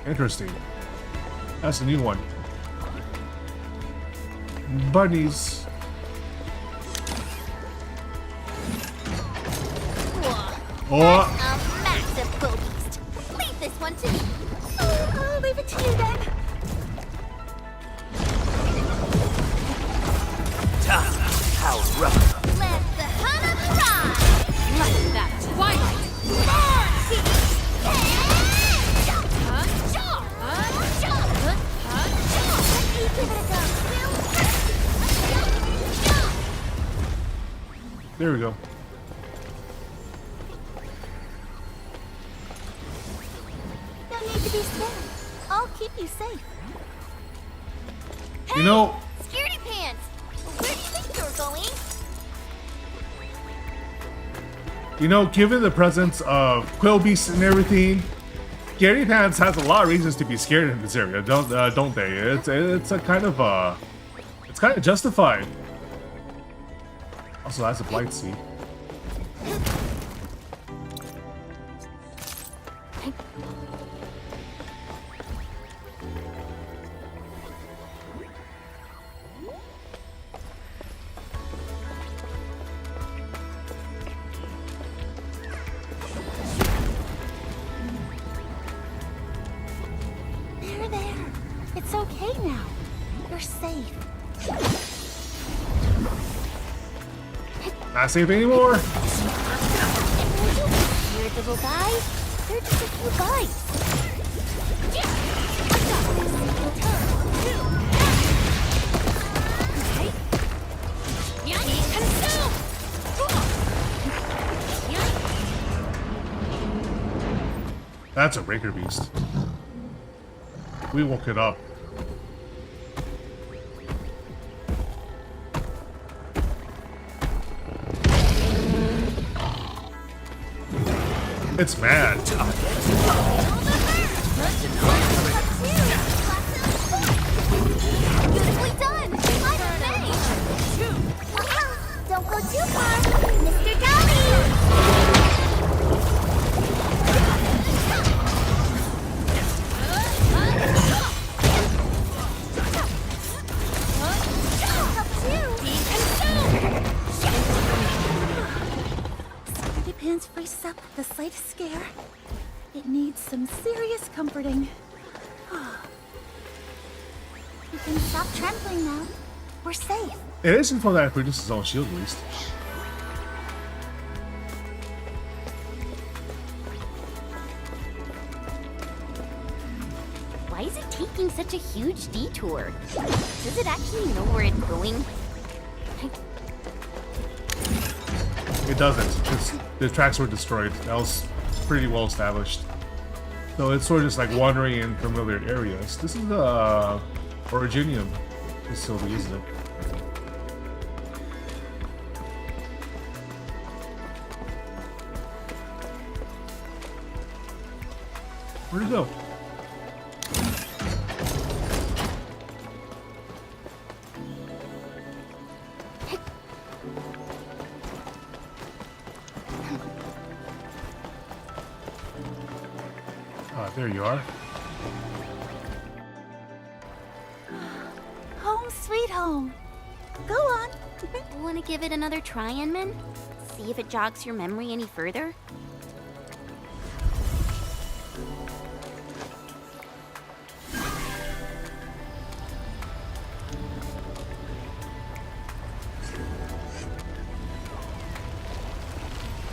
Interesting. That's a new one. Bunnies. Oh! A massive beast. Leave this one to me. Oh, I'll leave it to you then. How rough. Let the hunter fly. Like that twilight. There we go. No need to be scared. I'll keep you safe. You know, Scaredy pants. Where do you think you're going? given the presence of quill beasts and everything, Scaredy Pants has a lot of reasons to be scared in this area, don't they? It's a kind of it's kind of justified. Also, that's a blight sea. There. It's okay now. You're safe. Not safe anymore. Weird little guys. They're just a few bites. That's a raker beast. We woke it up. It's mad. Beautifully done. I'm amazed. Don't go too far, Mr. Dolly. up at the slightest scare. It needs some serious comforting. You can stop trembling now. We're safe. It is info that it produces its own shield at least. Why is it taking such a huge detour? Does it actually know where it's going? It doesn't. The tracks were destroyed. That was pretty well established. So it's sort of just like wandering in familiar areas. This is the Originium facility, isn't it? Where'd it go? There you are. Home sweet home. Go on. Want to give it another try, Enman? See if it jogs your memory any further?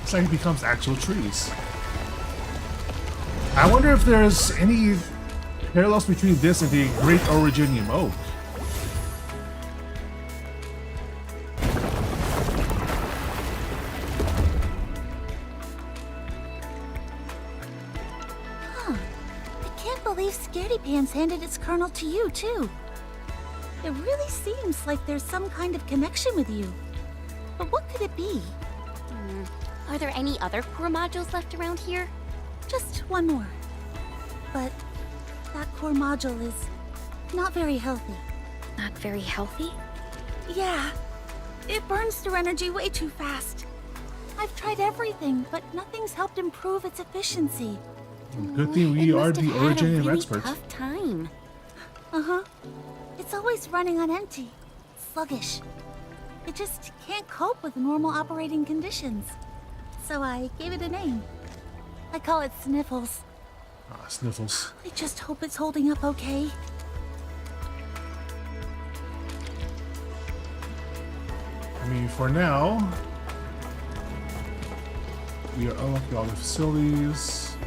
It's like it becomes actual trees. I wonder if there's any parallels between this and the Great Originium Oak. I can't believe Scaredy Pants handed its kernel to you, too. It really seems like there's some kind of connection with you. But what could it be? Are there any other core modules left around here? Just one more. But that core module is not very healthy. Not very healthy? Yeah. It burns through energy way too fast. I've tried everything, but nothing's helped improve its efficiency. Good thing we It are must the have had a Originium really experts. tough time. Uh-huh. It's always running on empty. Sluggish. It just can't cope with normal operating conditions. So I gave it a name. I call it Sniffles. Ah, Sniffles. I just hope it's holding up okay. I mean, for now, we are unlocking all the facilities.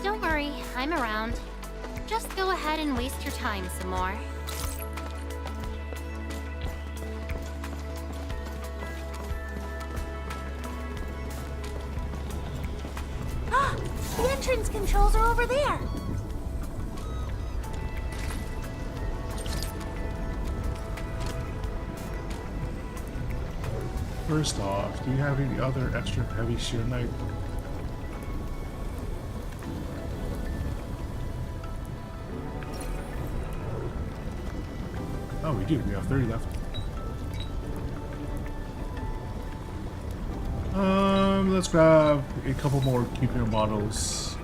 Don't worry, I'm around. Just go ahead and waste your time some more. The entrance controls are over there. First off, do you have any other extra heavy sheer knight? Oh, we do. We have 30 left. Let's grab a couple more CUPRIUM models.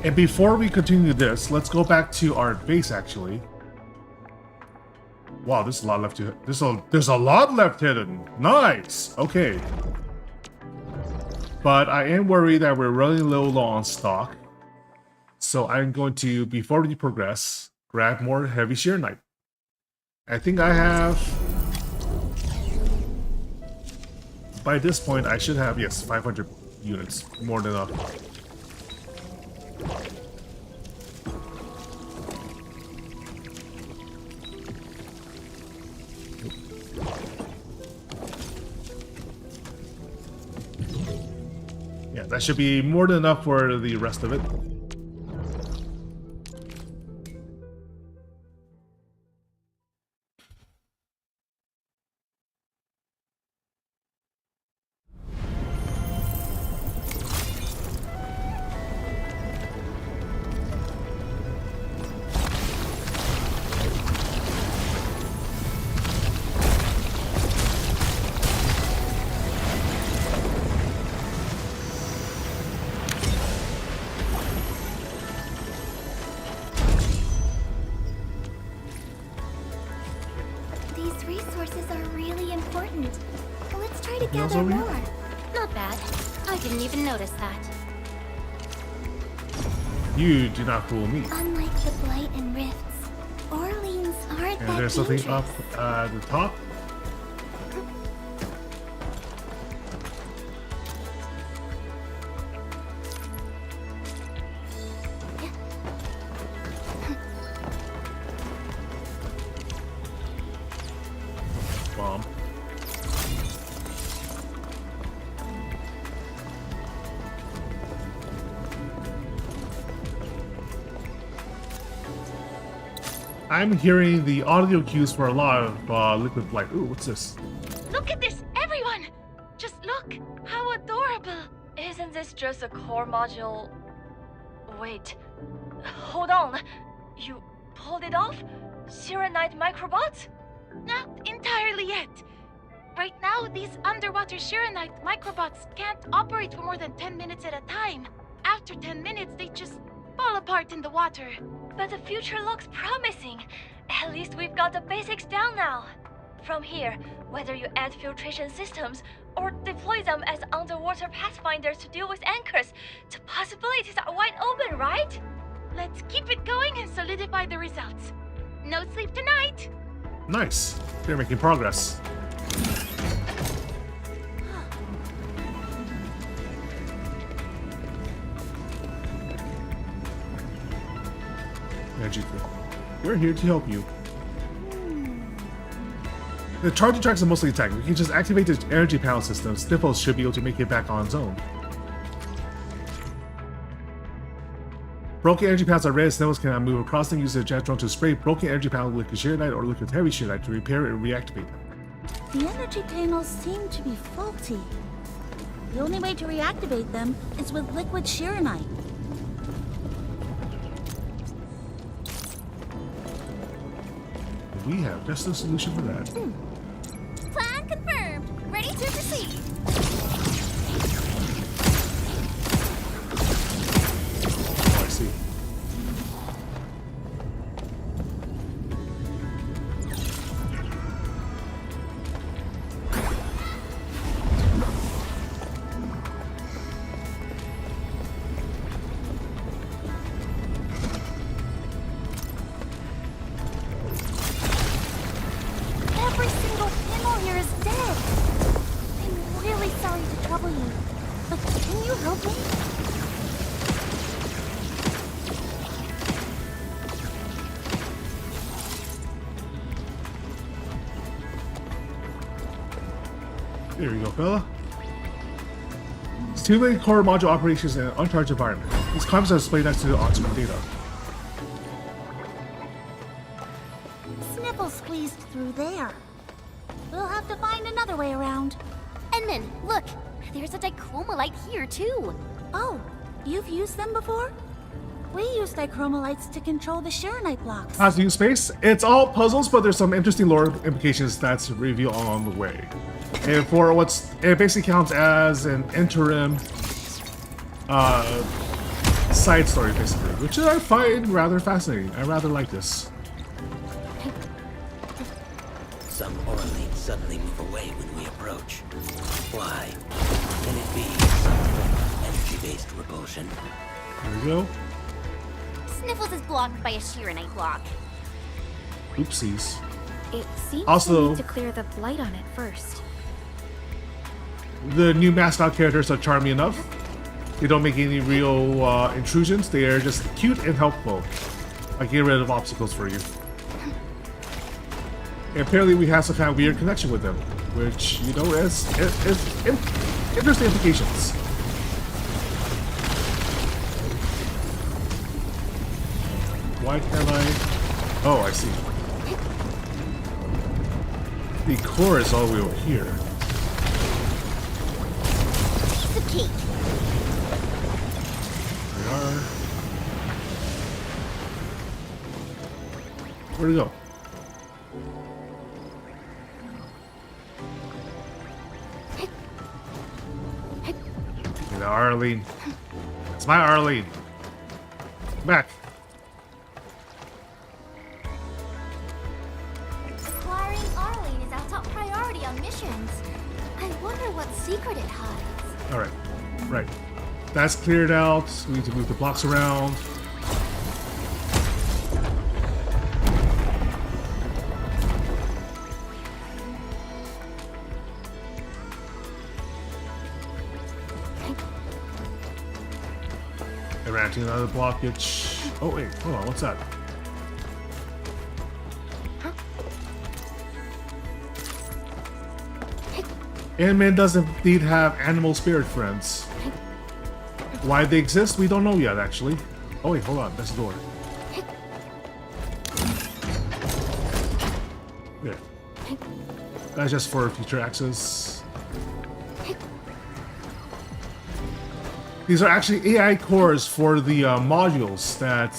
And before we continue this, let's go back to our base actually. Wow, there's a lot left to there's a lot left hidden. Nice. Okay. But I am worried that we're running a little low on stock. So I'm going to, before we progress, grab more heavy sheer knight. I think I have, by this point I should have, yes, 500 units, more than enough. Yeah, that should be more than enough for the rest of it. Anything else gather over here? more. Not bad. I didn't even notice that. You do not fool me. Unlike the Blight and Rifts, Orleans aren't And that there's something dangerous. up at the top. Bomb. I'm hearing the audio cues for a lot of liquid blight. Ooh, what's this? Look at this, everyone! Just look! How adorable! Isn't this just a core module? Wait. Hold on. You pulled it off? Shiranite microbots? Not entirely yet. Right now, these underwater Shiranite microbots can't operate for more than 10 minutes at a time. After 10 minutes, they just fall apart in the water. But the future looks promising. At least we've got the basics down now. From here, whether you add filtration systems or deploy them as underwater pathfinders to deal with anchors, the possibilities are wide open, right? Let's keep it going and solidify the results. No sleep tonight! Nice. They're making progress. Energy field. We're here to help you. The charging tracks are mostly attack. We can just activate the energy panel system. Sniffles should be able to make it back on its own. Broken energy panels are red. Sniffles cannot move across them. Use the jet drone to spray broken energy panels with liquid Shiranite or liquid heavy Shiranite to repair and reactivate them. The energy panels seem to be faulty. The only way to reactivate them is with liquid Shiranite. We have just the solution for that. Plan confirmed. Ready to proceed. Oh, I see. Every single pinhole here is dead. I'm really sorry to trouble you, but can you help me? There we go, fella. Stimulating core module operations in an uncharged environment. These comments are displayed next to the on-screen data. Sniffle squeezed through there. We'll have to find another way around. Endman, look! There's a dichromolite here, too. Oh, you've used them before? We use dichromolites to control the Shiranite blocks. As new space, it's all puzzles, but there's some interesting lore implications that's revealed along the way. And for it basically counts as an interim side story, basically, which I find rather fascinating. I rather like this. Some Orleans suddenly move away when we approach. Why? Can it be some form of energy-based repulsion? There we go. Sniffles is blocked by a Shiranite block. Oopsies. It seems Also- we need to clear the blight on it first. The new mascot characters are charming enough. They don't make any real intrusions. They are just cute and helpful. I get rid of obstacles for you. And apparently we have some kind of weird connection with them, which, you know, has interesting implications. Why can't I? Oh, I see. The core is all the way over here. Piece of cake. We are. Where'd it go? Get out, Arlene. It's my Arlene. Come back. Acquiring Arlene is our top priority on missions. I wonder what secret it hides. All right, right. That's cleared out. We need to move the blocks around. I ran into another blockage. Oh wait, hold on, what's that? Ant-Man does indeed have animal spirit friends. Why they exist, we don't know yet, actually. Oh wait, hold on, that's the door. Yeah. That's just for future access. These are actually AI cores for the modules that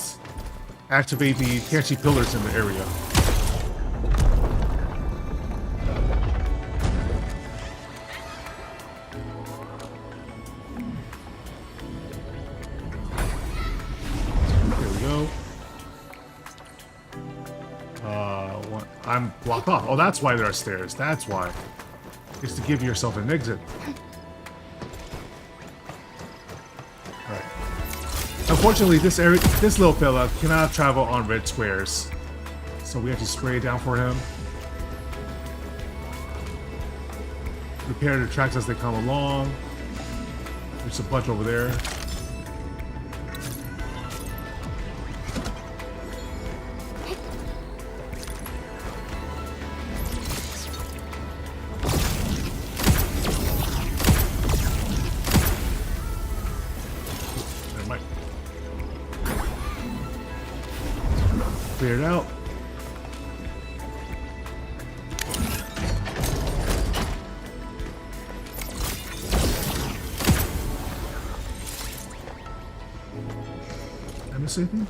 activate the TNT pillars in the area. There we go. I'm blocked off. Oh, that's why there are stairs. That's why. It's to give yourself an exit. Unfortunately, this little fella cannot travel on red squares, so we have to spray it down for him. Repair the tracks as they come along. There's a bunch over there. Clear it out. Did I miss anything?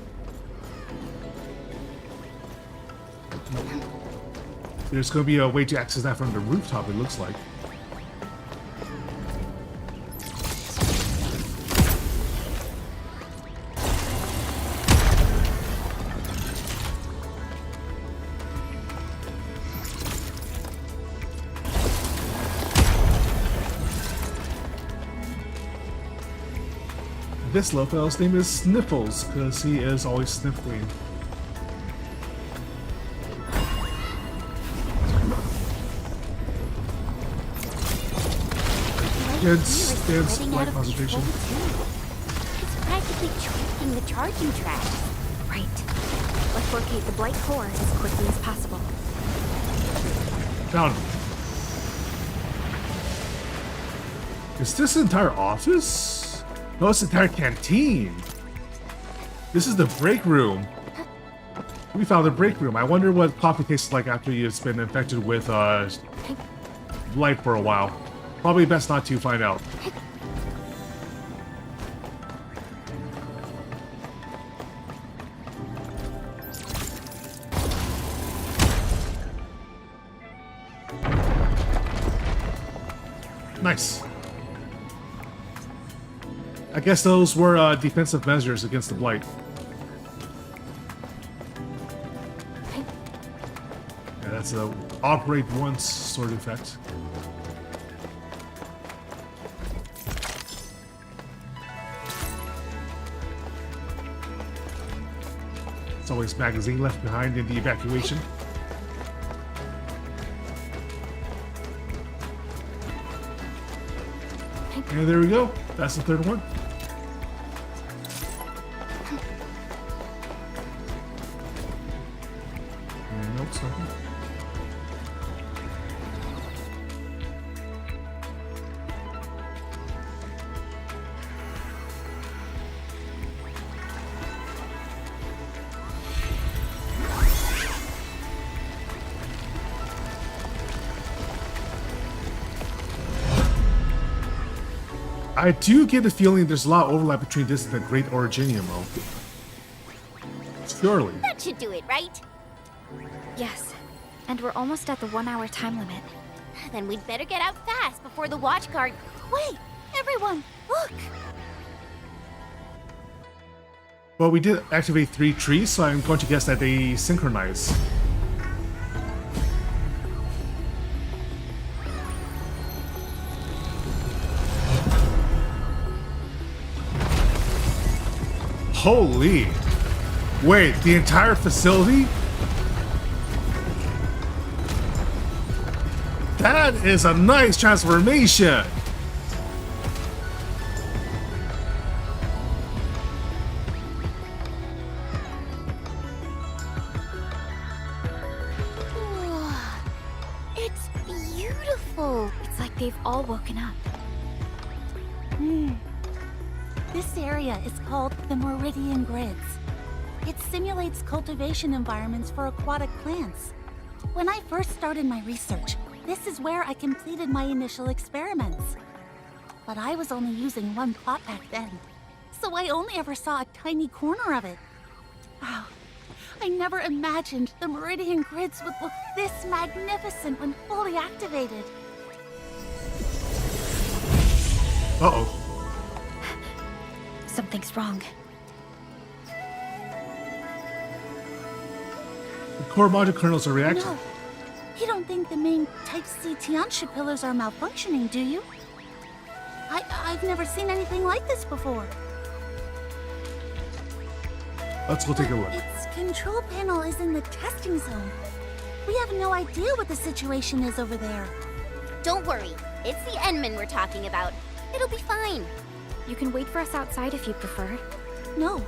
There's going to be a way to access that from the rooftop, it looks like. This little fellow's name is Sniffles, because he is always sniffling. It's light concentration. It's practically tracking the charging tracks. Right. Let's locate the blight core as quickly as possible. Found it. Is this entire office? No, it's the entire canteen. This is the break room. We found the break room. I wonder what coffee tastes like after you've been infected with light for a while. Probably best not to find out. Nice. I guess those were defensive measures against the blight. Yeah, that's a operate once sort of effect. There's always magazine left behind in the evacuation. And there we go. That's the third one. Nope, nothing. I do get the feeling there's a lot of overlap between this and the Great Originium, though. Surely. That should do it, right? Yes. And we're almost at the 1 hour time limit. Then we'd better get out fast before the watch guard... Wait! Everyone, look! Well, we did activate 3 trees, so I'm going to guess that they synchronize. Holy. Wait, the entire facility? That is a nice transformation. It's beautiful. It's like they've all woken up. This area is called the Meridian Grids. It simulates cultivation environments for aquatic plants. When I first started my research, this is where I completed my initial experiments. But I was only using one plot back then, so I only ever saw a tiny corner of it. Wow, I never imagined the Meridian Grids would look this magnificent when fully activated. Uh-oh. Something's wrong. The core module kernels are reacting. No, you don't think the main Type C Tianxia pillars are malfunctioning, do you? I've never seen anything like this before. Let's go take a look. Its control panel is in the testing zone. We have no idea what the situation is over there. Don't worry. It's the Endmen we're talking about. It'll be fine. You can wait for us outside if you prefer. No.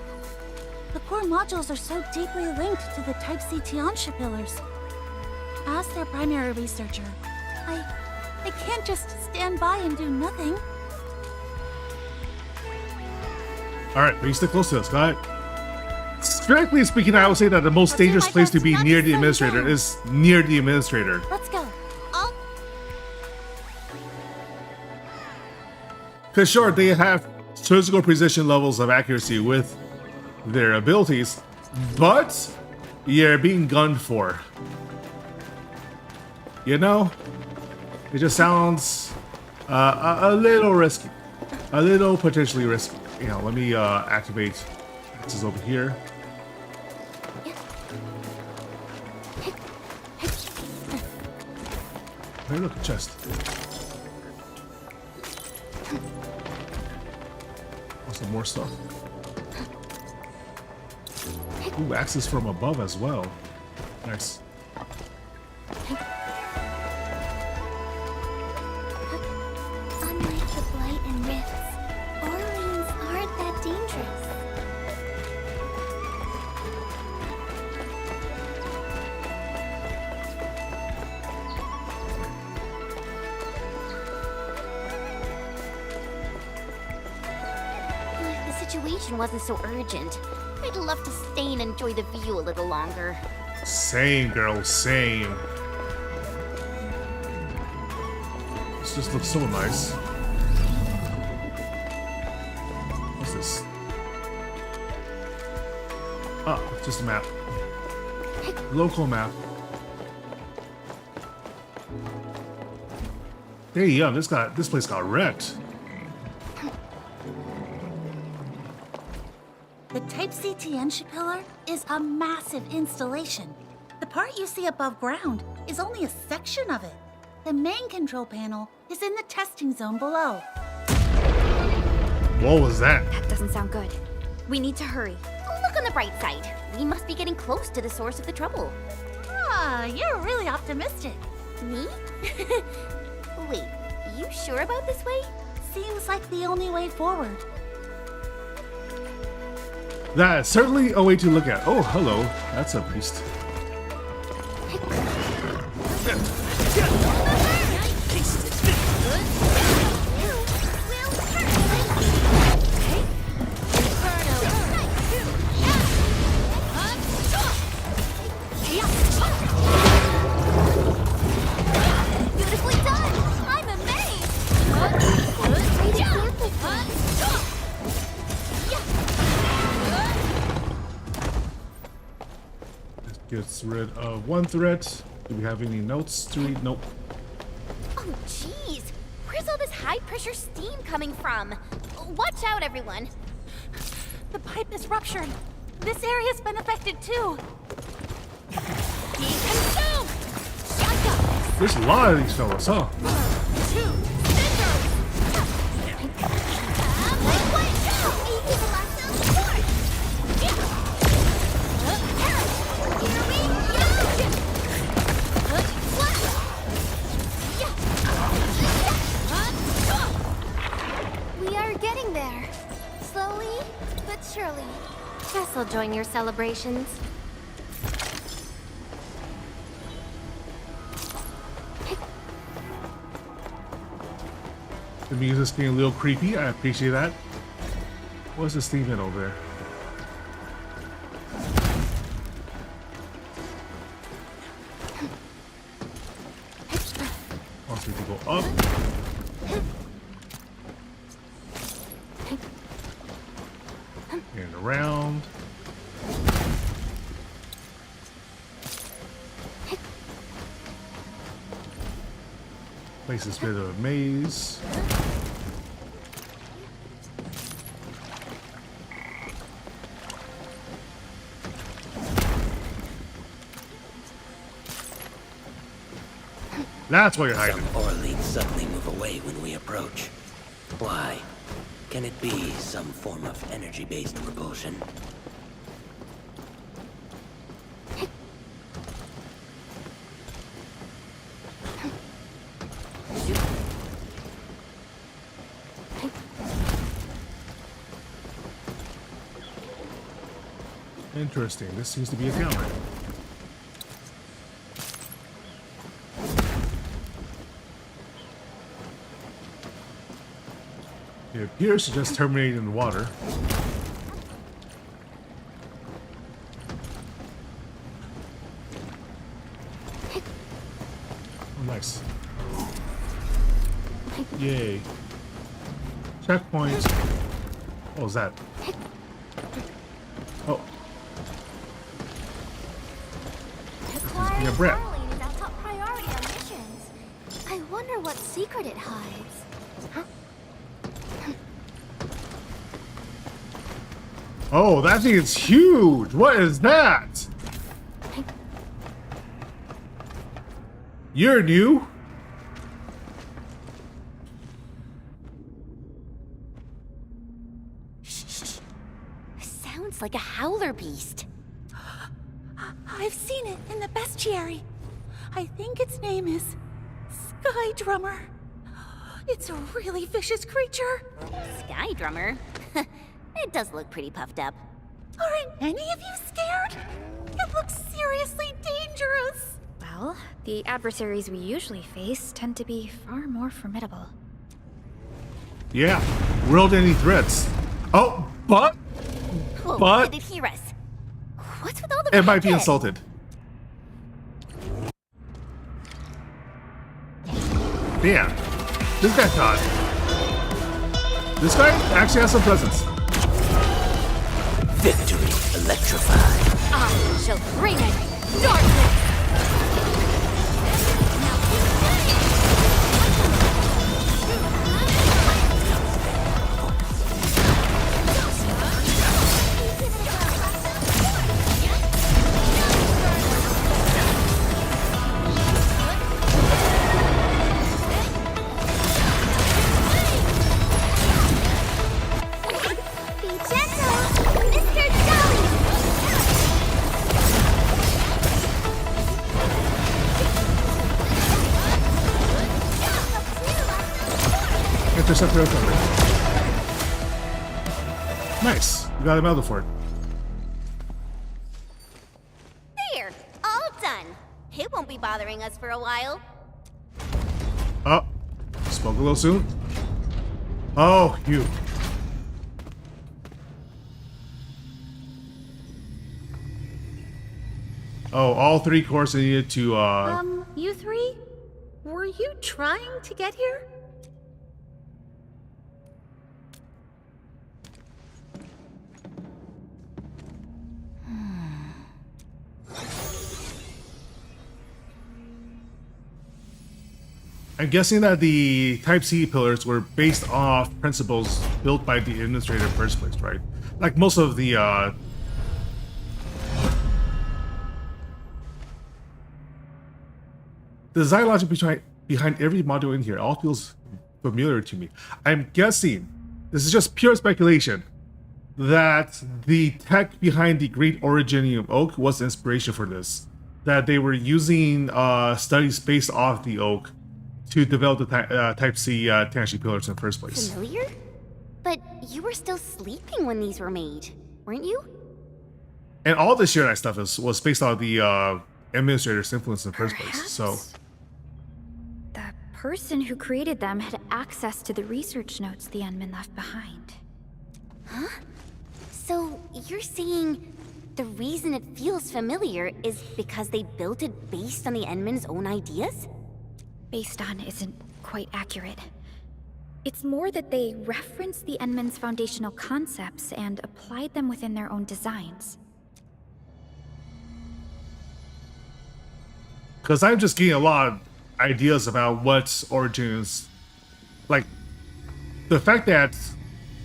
The core modules are so deeply linked to the Type C Tianxia pillars. As their primary researcher, I can't just stand by and do nothing. Alright, we stick close to us, got it? Strictly speaking, I would say that the most I'll do dangerous my place to best be not near to the slow administrator down. is near the administrator. Let's go. Because sure, they have surgical precision levels of accuracy with their abilities, but you're being gunned for. You know? It just sounds a little risky. A little potentially risky. You know, let me activate. This is over here. Hey, look, a chest. Oh, some more stuff. Ooh, access from above as well. Nice. Unlike the Blight and Rifts, Orleans aren't that dangerous. If the situation wasn't so urgent, I'd love to stay and enjoy the view a little longer. Same, girl, same. This just looks so nice. What's this? Ah, just a map. Local map. Hey, yeah, this place got wrecked. The Type C Tianxia pillar is a massive installation. The part you see above ground is only a section of it. The main control panel is in the testing zone below. What was that? That doesn't sound good. We need to hurry. Look on the bright side. We must be getting close to the source of the trouble. Ah, you're really optimistic. Me? Wait, you sure about this way? Seems like the only way forward. That is certainly a way to look at. Oh, hello. That's a beast. Beautifully done! I'm amazed! Gets rid of one threat. Do we have any notes to read? Nope. Oh, jeez! Where's all this high-pressure steam coming from? Watch out, everyone! The pipe is ruptured. This area's been affected too. Be consumed! Shut up! There's a lot of these fellas, huh? join your celebrations. The music's getting a little creepy. I appreciate that. What's this theme in over there? Wants me to go up. And around. Place this bit of a maze. That's why you're hiding. Some Orleans suddenly move away when we approach. Why? Can it be some form of energy-based repulsion? Interesting. This seems to be a counter. It appears to just terminate in the water. Oh, nice. Yay. Checkpoint. What was that? Oh. Acquiring Yeah, Brett. Orleans is our top priority on missions. I wonder what secret it hides. Oh, that thing is huge! What is that? You're new? Sounds like a howler beast. I've seen it in the bestiary. I think its name is Sky Drummer. It's a really vicious creature. Sky Drummer? It does look pretty puffed up. Aren't any of you scared? It looks seriously dangerous. Well, the adversaries we usually face tend to be far more formidable. Yeah. World ending threats. Oh, but Whoa, But- did it hear us? What's with all the it might be racket? insulted. Damn. This guy's hot. This guy actually has some presence. Victory electrified. I shall bring it darkness! Be gentle, Mr. Jolly! Intercept their cover. Nice. You got him out of the fort. There, all done. It won't be bothering us for a while. Oh. Spoke a little soon. Oh, you. Oh, all three cores needed to, You three? Were you trying to get here? I'm guessing that the Type C pillars were based off principles built by the administrator in the first place, right? Like most of the, the design logic behind every module in here all feels familiar to me. I'm guessing, this is just pure speculation, that the tech behind the Great Originium Oak was the inspiration for this. That they were using studies based off the oak to develop the Type C Tenshi pillars in the first place. Familiar? But you were still sleeping when these were made, weren't you? And all this Share Night stuff was based on the administrator's influence in the first place. So the person who created them had access to the research notes the Endmen left behind. Huh? So you're saying the reason it feels familiar is because they built it based on the Endmen's own ideas? Based on isn't quite accurate. It's more that they referenced the Endmen's foundational concepts and applied them within their own designs. because I'm just getting a lot of ideas about what Origins, like the fact that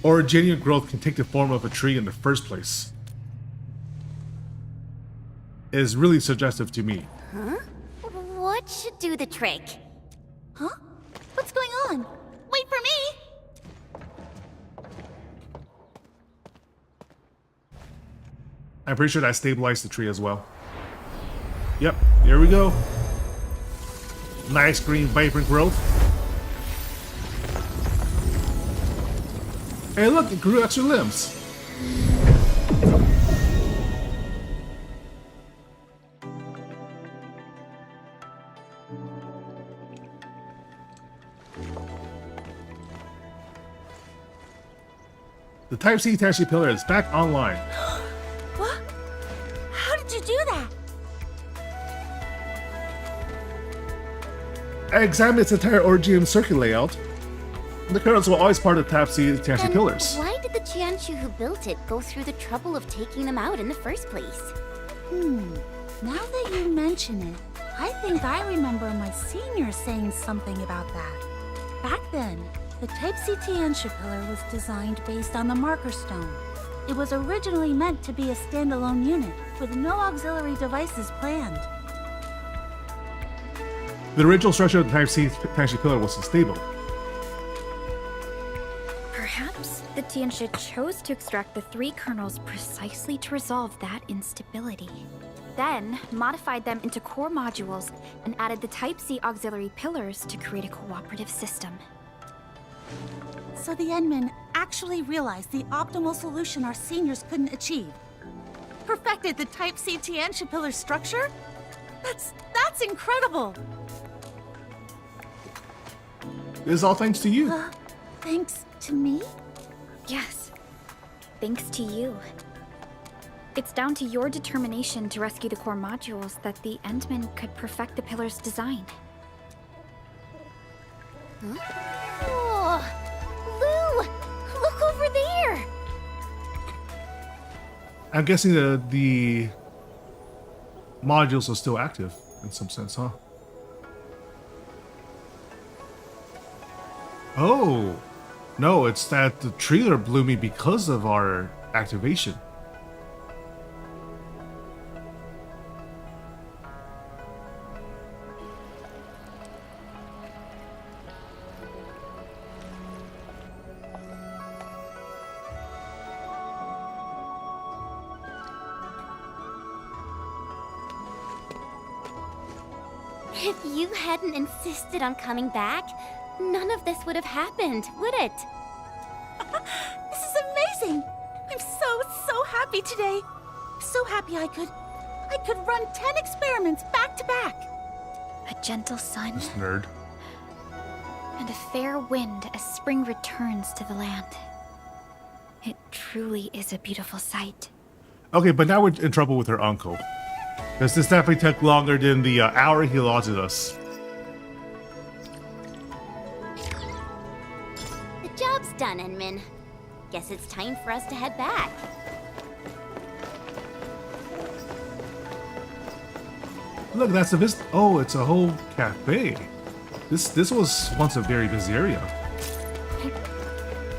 Originian growth can take the form of a tree in the first place is really suggestive to me. Huh? What should do the trick? Huh? What's going on? Wait for me! I'm pretty sure that stabilized the tree as well. Yep, here we go. Nice green vibrant growth. Hey look, it grew extra limbs. The Type C Tashi pillar is back online. What? How did you do that? I examined its entire Origin circuit layout. The kernels were always part of Type C Tashi Then pillars. why did the Qianshu who built it go through the trouble of taking them out in the first place? Now that you mention it, I think I remember my seniors saying something about that. Back then, the Type C Tiansha pillar was designed based on the marker stone. It was originally meant to be a standalone unit, with no auxiliary devices planned. The original structure of the Type C Tashi pillar was unstable. Perhaps the Tiansha chose to extract the 3 kernels precisely to resolve that instability. Then modified them into core modules and added the Type C auxiliary pillars to create a cooperative system. So the Endmen actually realized the optimal solution our seniors couldn't achieve. Perfected the Type C Tiansha pillar structure? That's incredible! This is all thanks to you. Thanks to me? Yes, thanks to you. It's down to your determination to rescue the core modules that the Endmen could perfect the pillar's design. Oh, Lou! Look over there! I'm guessing the modules are still active in some sense, huh? Oh, no, it's that the tree are blooming because of our activation. If you hadn't insisted on coming back, none of this would have happened, would it? This is amazing! I'm so happy today. So happy I could run 10 experiments back to back. A gentle sun This nerd. and a fair wind as spring returns to the land. It truly is a beautiful sight. Okay, but now we're in trouble with her uncle. Because this definitely took longer than the hour he allotted us. The job's done, Enmin. Guess it's time for us to head back. Look, that's a oh, it's a whole cafe. This was once a very busy area.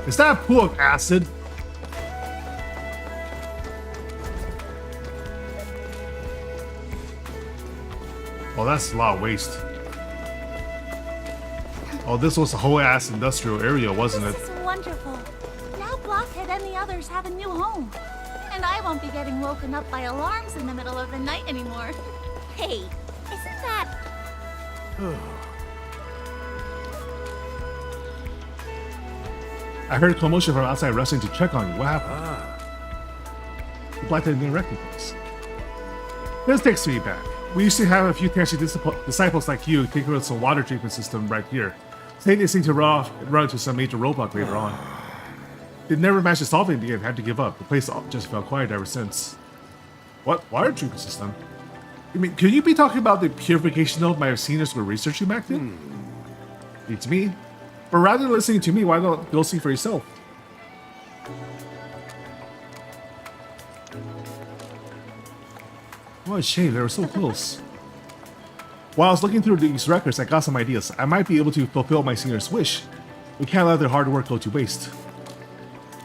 Is that a pool of acid? Oh, that's a lot of waste. Oh, this was a whole ass industrial area, wasn't it? This is wonderful. Now Blockhead and the others have a new home. And I won't be getting woken up by alarms in the middle of the night anymore. Hey, isn't that... I heard a commotion from outside rushing to check on you. What happened? reply to the new replicants. This takes me back. We used to have a few Tenshi disciples like you take over some water treatment system right here. Say they seem to run into some major roadblock later on. They never managed to solve it in the end, had to give up. The place just felt quiet ever since. What? Water treatment system? I mean, could you be talking about the purification node my seniors were researching back then? Beats me. But rather than listening to me, why not go see for yourself? What a shame, they were so close. While I was looking through these records, I got some ideas. I might be able to fulfill my senior's wish. We can't let their hard work go to waste.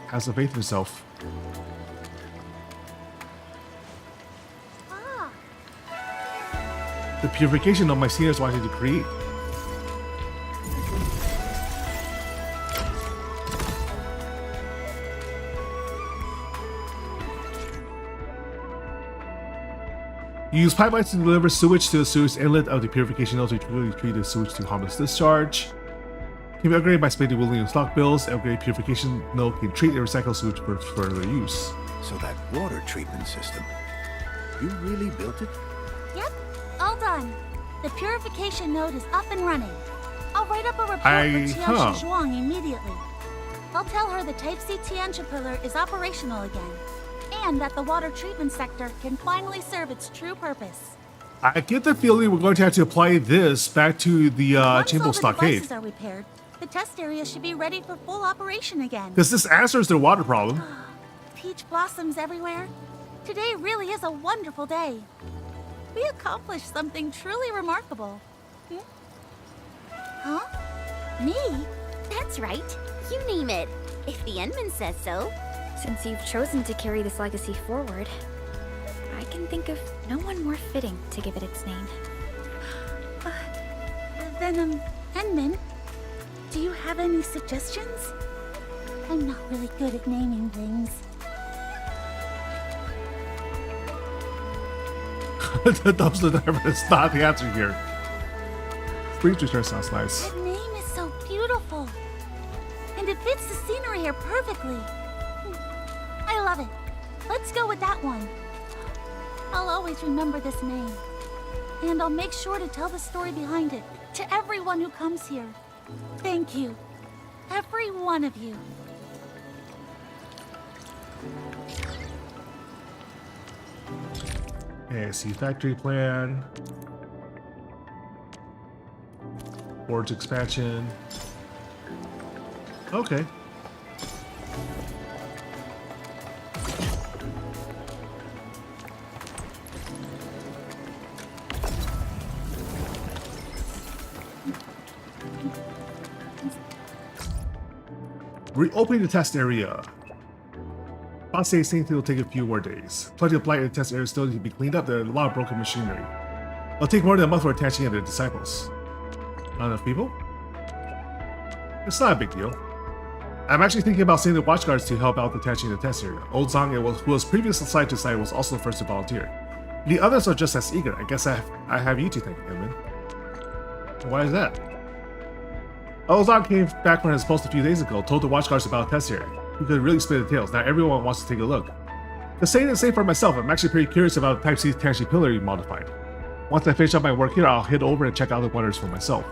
Have some faith in yourself. The purification of my seniors wanted to create. Use pipelines to deliver sewage to the sewage inlet of the purification node to truly treat the sewage to harmless discharge. Can be upgraded by spending William stock bills. Upgrade purification node can treat and recycle sewage for further use. So that water treatment system, you really built it? Yep, all done. The purification node is up and running. I'll write up a report for Tianshi Zhuang immediately. I'll tell her the Type C Tianshi pillar is operational again, and that the water treatment sector can finally serve its true purpose. I get the feeling we're going to have to apply this back to the Chimbo stockade. Once all the devices are repaired, the test area should be ready for full operation again. Because this answers their water problem. Peach blossoms everywhere. Today really is a wonderful day. We accomplished something truly remarkable. Huh? Me? That's right. You name it. If the Endman says so. Since you've chosen to carry this legacy forward, I can think of no one more fitting to give it its name. Endman, do you have any suggestions? I'm not really good at naming things. The dumpster diver is not the answer here. Spring Return sounds nice. That name is so beautiful. And it fits the scenery here perfectly. I love it. Let's go with that one. I'll always remember this name. And I'll make sure to tell the story behind it to everyone who comes here. Thank you. Every one of you. Okay, see factory plan. Forge expansion. Okay. Reopening the test area. I'll say same thing will take a few more days. Plenty of blight in the test area still need to be cleaned up. There are a lot of broken machinery. It'll take more than a month for attaching in the disciples. Not enough people? It's not a big deal. I'm actually thinking about sending the watchguards to help out attaching the test area. Old Zhang, who was previously assigned to site, was also the first to volunteer. The others are just as eager. I guess I have you to thank, Edmund. Why is that? Old Zhang came back from his post a few days ago, told the watchguards about the test area. He could really spit the tails. Now everyone wants to take a look. To say the same for myself, I'm actually pretty curious about the Type C Tianshi pillar you modified. Once I finish up my work here, I'll head over and check out the wonders for myself.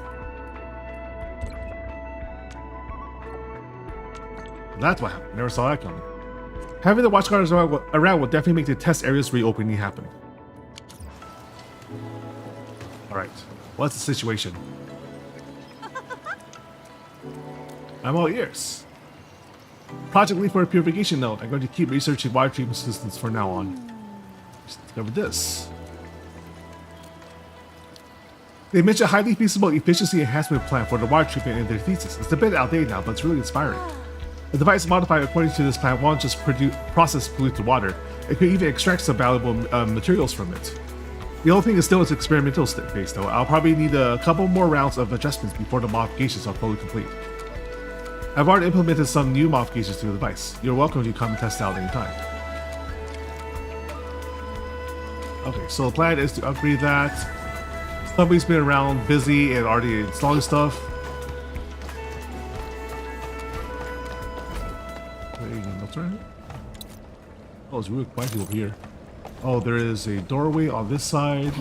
That's what happened. Never saw that coming. Having the watchguards around will definitely make the test area's reopening happen. Alright, what's the situation? I'm all ears. Project lead for a purification node. I'm going to keep researching water treatment systems for now on. Just discovered this. They mentioned a highly feasible efficiency enhancement plan for the water treatment in their thesis. It's a bit outdated now, but it's really inspiring. The device modified according to this plan won't just process polluted water, it could even extract some valuable materials from it. The whole thing is still its experimental phase though. I'll probably need a couple more rounds of adjustments before the modifications are fully complete. I've already implemented some new modifications to the device. You're welcome to come and test it out anytime. Okay, so the plan is to upgrade that. Somebody's been around busy and already installing stuff. Oh, it's really quite over here. Oh, there is a doorway on this side.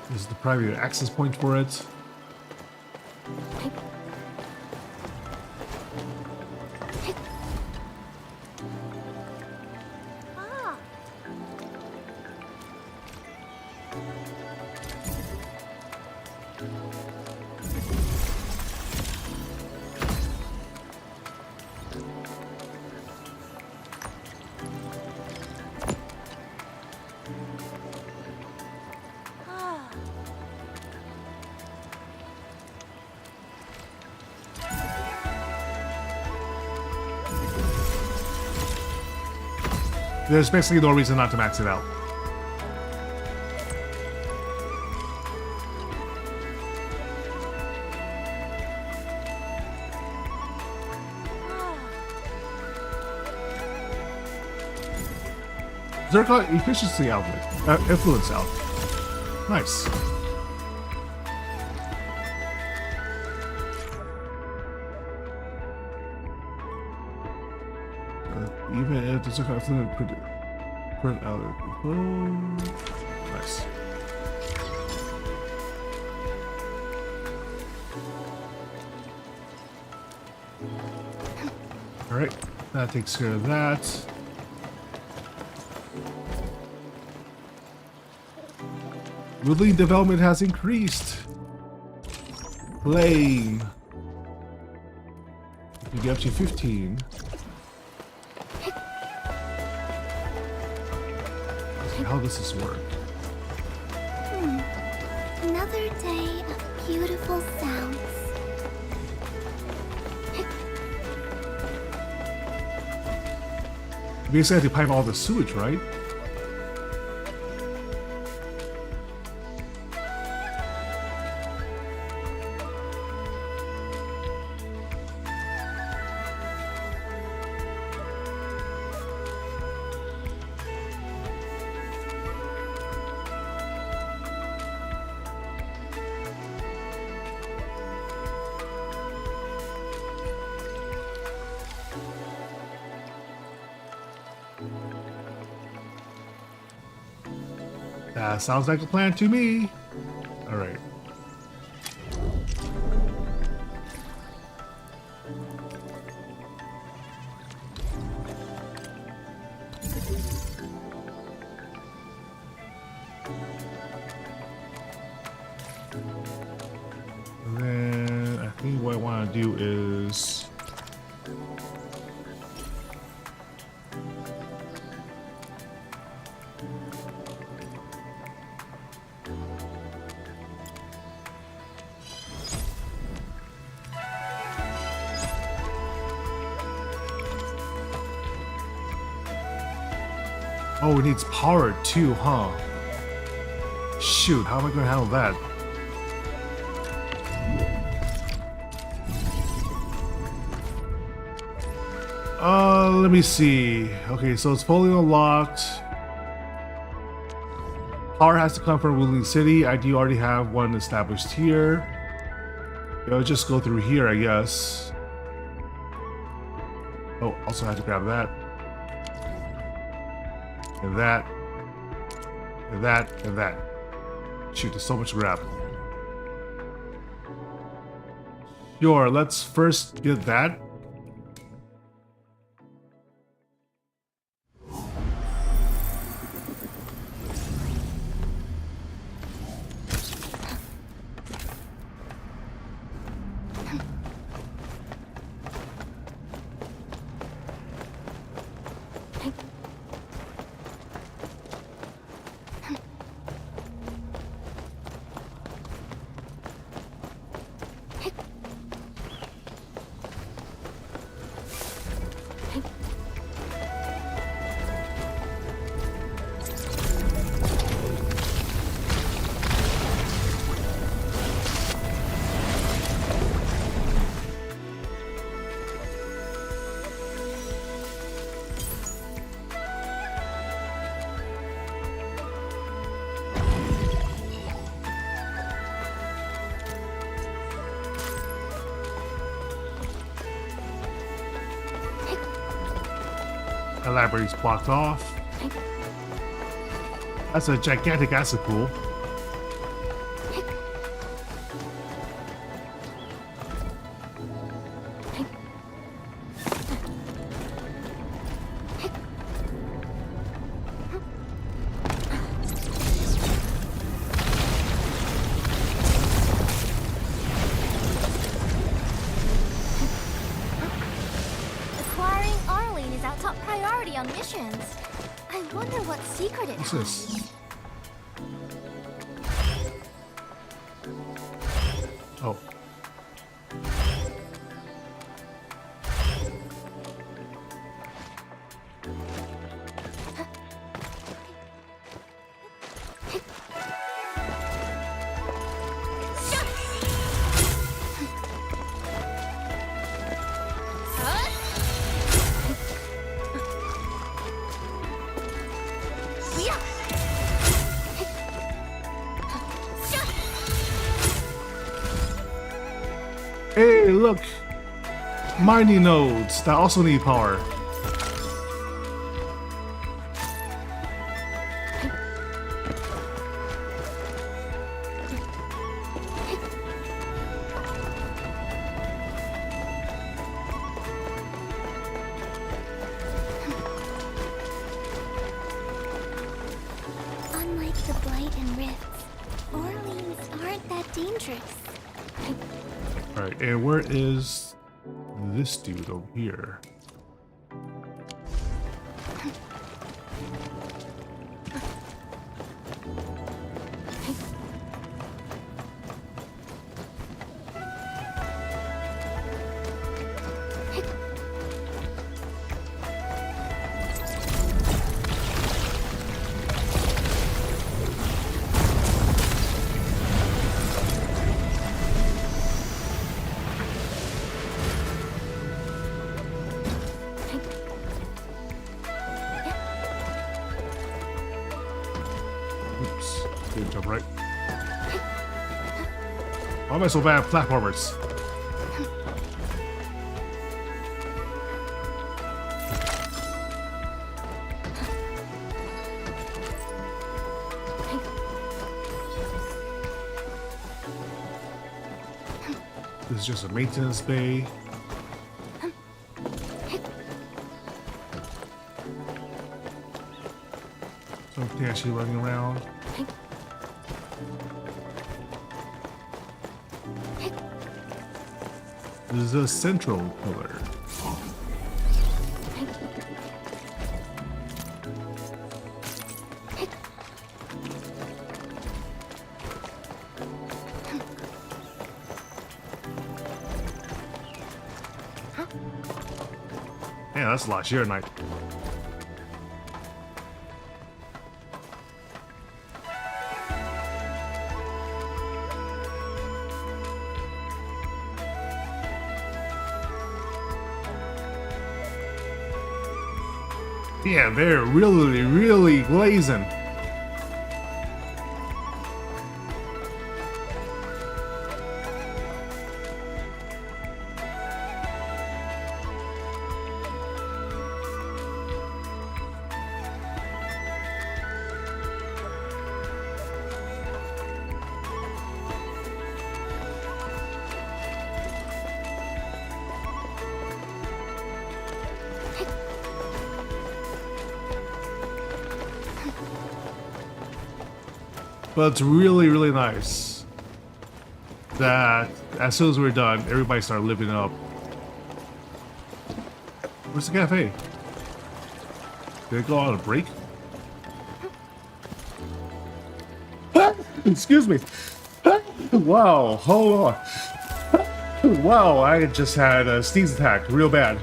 This is the private access point for it. Ah, ah. There's basically no reason not to max it out. Zerka efficiency outlet, influence out. Nice. Even if the Zerka influence print out. Nice. All right, that takes care of that. Woodland development has increased. Flame. You get up to 15. How does this work? Another day of beautiful sounds. You basically have to pipe all the sewage, right? That sounds like a plan to me. All right. And then I think what I want to do is oh, it needs power too, huh? Shoot, how am I gonna handle that? Let me see. Okay, so it's fully unlocked. Power has to come from Woodland City. I do already have one established here. It'll just go through here, I guess. Oh, also have to grab that. And that. And that. And that. Shoot, there's so much to grab. Sure, let's first get that. That library's blocked off. That's a gigantic acid pool. Acquiring Arlene is our top priority on missions. I wonder what secret it What's has. this? Oh. Hey, look! Mining nodes that also need power. Unlike the Blight and Rifts, Orleans aren't that dangerous. Alright, and where is this dude over here? Oops, didn't jump right. Why am I so bad at platformers? This is just a maintenance bay. Something actually running around. This is a central pillar. Man, that's a lot sheer night. Yeah, they're really glazing. But it's really nice that as soon as we're done, everybody started living up. Where's the cafe? Did it go on a break? Excuse me. Wow, hold on. Wow, I just had a sneeze attack, real bad.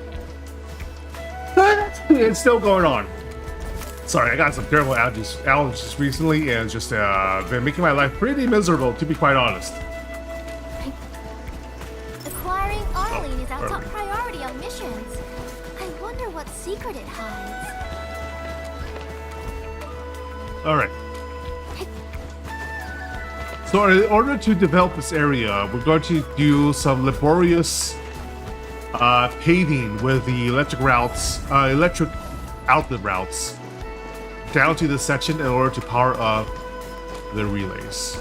It's still going on. Sorry, I got some terrible allergies recently, and just been making my life pretty miserable, to be quite honest. Acquiring Arlene is our top priority on missions. I wonder what secret it hides. Alright. So in order to develop this area, we're going to do some laborious paving with the electric routes, outlet routes down to this section in order to power up the relays.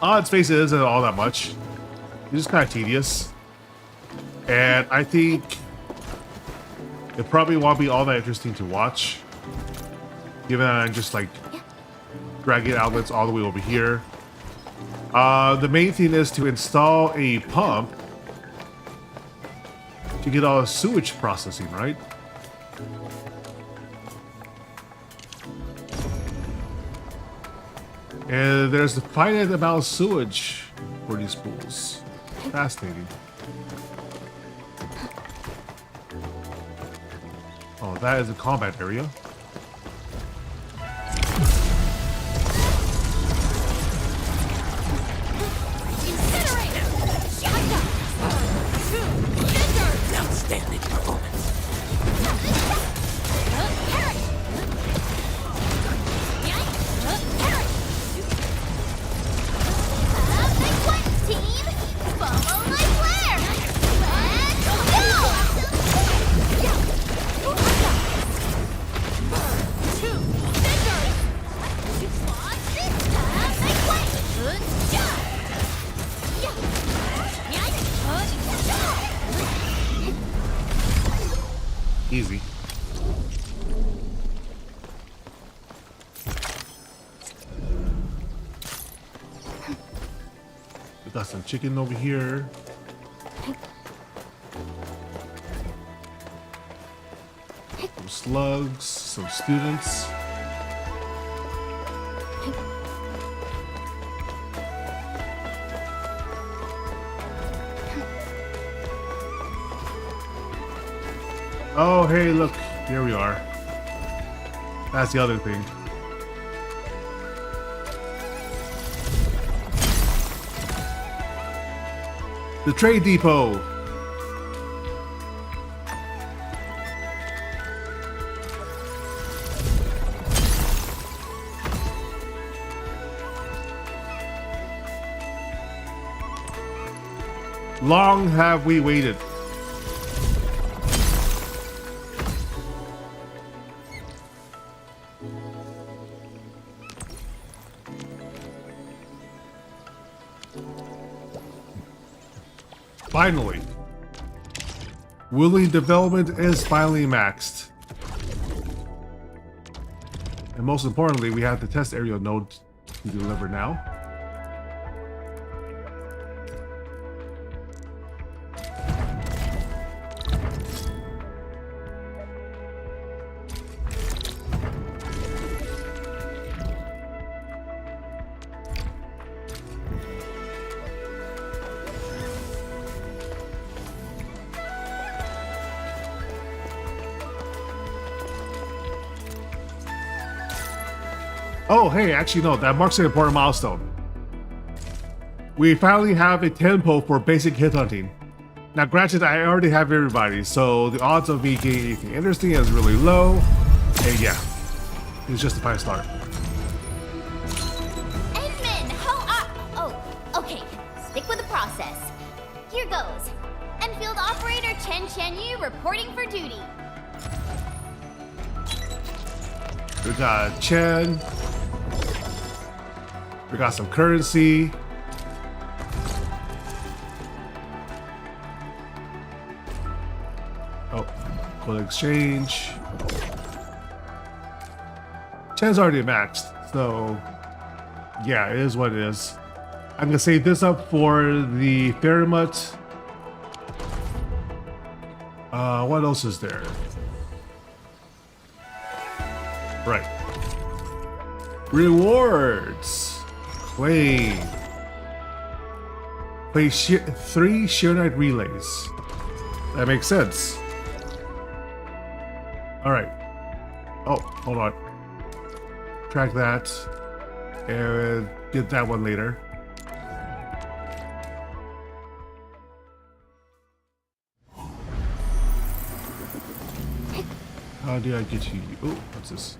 On its face, it isn't all that much. It's just kind of tedious. And I think it probably won't be all that interesting to watch, given that I'm just like dragging outlets all the way over here. The main thing is to install a pump to get all the sewage processing, right? And there's a finite amount of sewage for these pools. Fascinating. Oh, that is a combat area. Outstanding performance. Easy. We got some chicken over here. Some slugs, some students. Oh, hey, look, here we are. That's the other thing. The trade depot. Long have we waited. Finally. Wheeling development is finally maxed. And most importantly, we have the test area node to deliver now. Oh, hey, actually, no, that marks an important milestone. We finally have a tempo for basic hit hunting. Now, granted, I already have everybody, so the odds of me getting anything interesting is really low. And yeah, it's just a 5-star. Edmund, oh, okay. Stick with the process. Here goes. Enfield operator Chen Yu reporting for duty. We got Chen. We got some currency. Oh, gold exchange. Chen's already maxed, so yeah, it is what it is. I'm gonna save this up for the Ferrimut. What else is there? Right. Rewards. Play 3 Sheer Night relays. That makes sense. Alright. Oh, hold on. Track that. And get that one later. How do I get to you? Oh, what's this?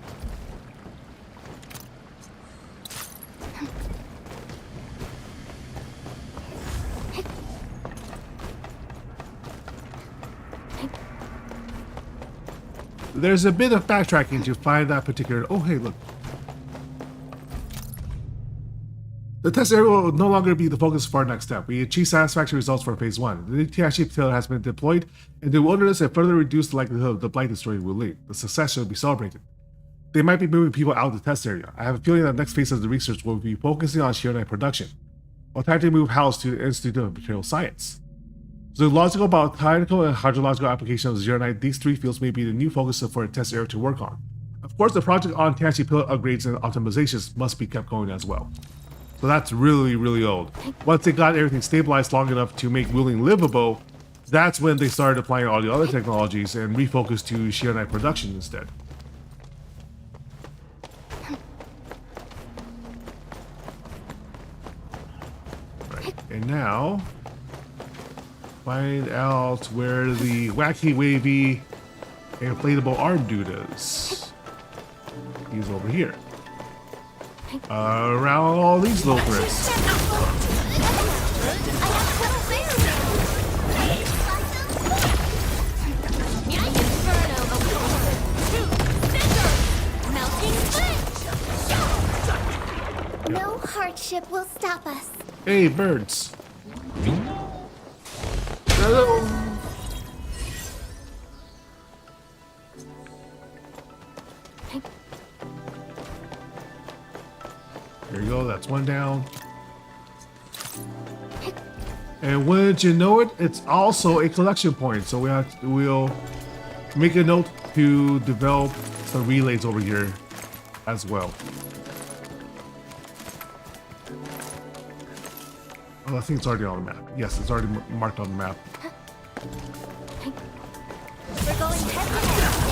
there's a bit of backtracking to find that particular. Oh, hey, look. The test area will no longer be the focus for our next step. We achieved satisfactory results for phase 1. The THC pillar has been deployed in the wilderness and further reduced the likelihood of the blight destroying will lead. The success should be celebrated. They might be moving people out of the test area. I have a feeling that the next phase of the research will be focusing on Shionite production. Well, time to move House to the Institute of Material Science. Zoological, botanical, and hydrological application of Zeronite, these three fields may be the new focus for a test area to work on. Of course, the project on THC pillar upgrades and optimizations must be kept going as well. So that's really, really old. Once they got everything stabilized long enough to make Wheeling livable, that's when they started applying all the other technologies and refocused to Shionite production instead. Right, and now, find out where the wacky, wavy, inflatable arm dude is. He's over here. Around all these little threads. No hardship will stop us. Hey, birds. Hello. There you go, that's one down. And wouldn't you know it, it's also a collection point. So we'll make a note to develop some relays over here as well. Oh, I think it's already on the map. Yes, it's already marked on the map. We're going head to head.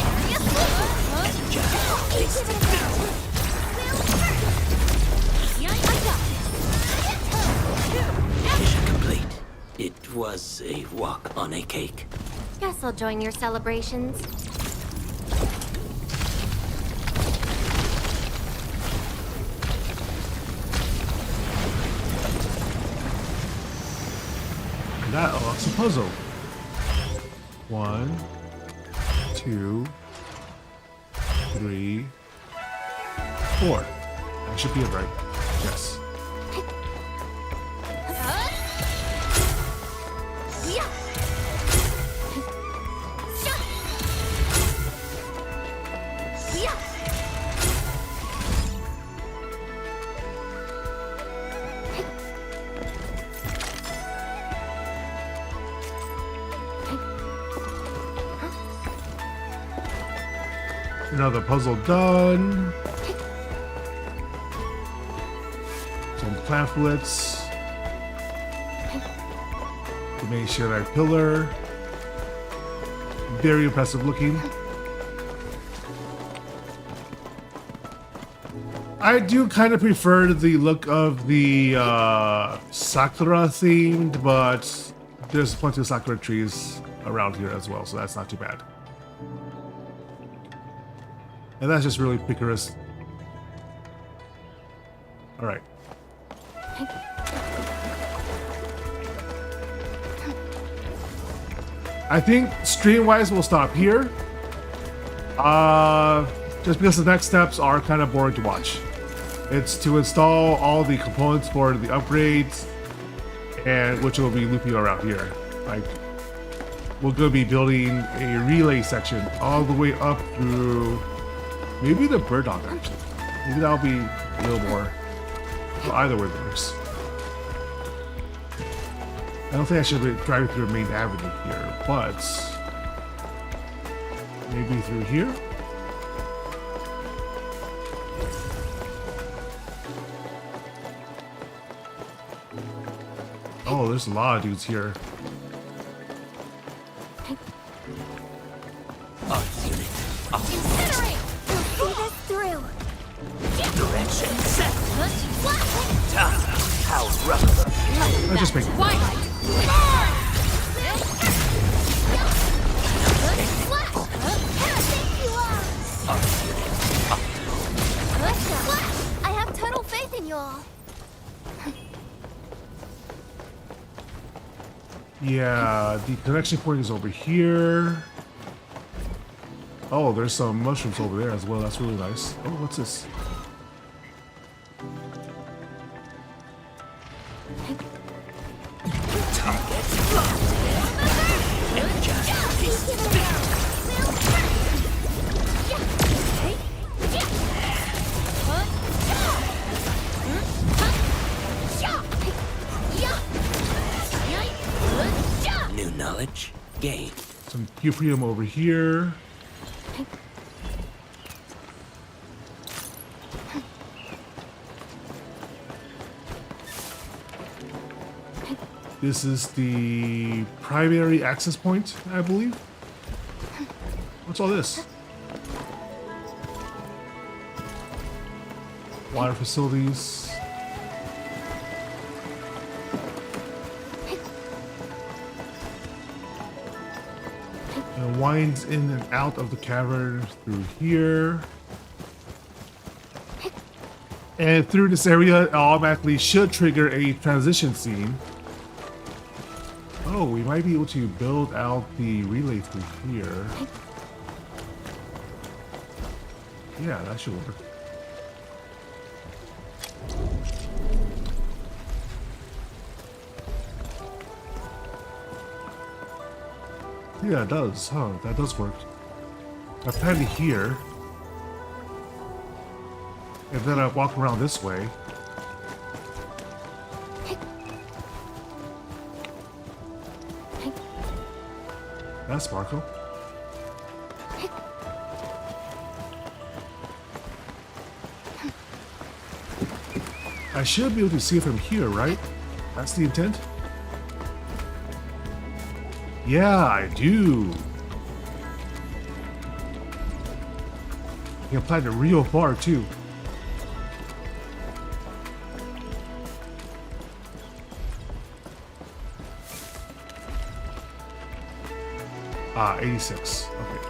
Mission complete. It was a walk on a cake. Guess I'll join your celebrations. That unlocks a puzzle. 1, 2, 3, 4. That should be it, right? Yes. Another puzzle done. Some pamphlets. The main Shionite pillar. Very impressive looking. I do kind of prefer the look of the Sakura themed, but there's plenty of Sakura trees around here as well, so that's not too bad. And that's just really picorous. All right. I think stream-wise we'll stop here. Just because the next steps are kind of boring to watch. It's to install all the components for the upgrades, and which will be looping around here. Like, we're going to be building a relay section all the way up through. Maybe the bird dog, actually. Maybe that'll be a little more. Well, either way works. I don't think I should be driving through the main avenue here, but maybe through here? Oh, there's a lot of dudes here. Incinerate! We'll see this through. Direction set. How rough. Let's just make it. I have total faith in you all. Yeah, the connection point is over here. Oh, there's some mushrooms over there as well. That's really nice. Oh, what's this? New knowledge gained. Some CUPRIUM over here. This is the primary access point, I believe. What's all this? Water facilities. And winds in and out of the cavern through here. And through this area, it automatically should trigger a transition scene. Oh, we might be able to build out the relay through here. Yeah, that should work. Yeah, it does. Huh, that does work. I plan it here. And then I walk around this way. That's Marco. I should be able to see it from here, right? That's the intent? Yeah, I do. You can apply it real far, too. Ah, 86. Okay.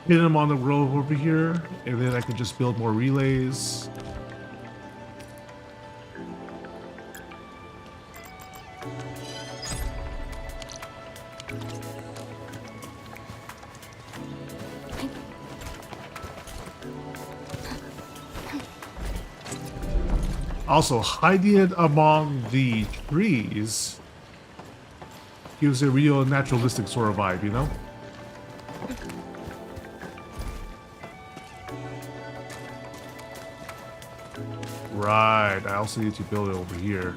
Hit them on the road over here, and then I can just build more relays. Also, hiding it among the trees gives a real naturalistic sort of vibe, you know? Right, I also need to build it over here.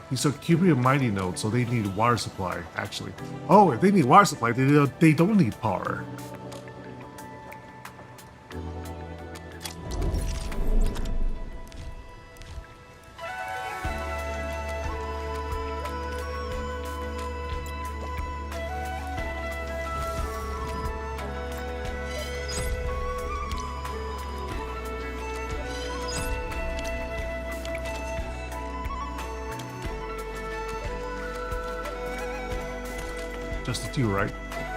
These are CUPRIUM mining nodes, so they need water supply, actually. Oh, if they need water supply, they don't need power. Just the two, right?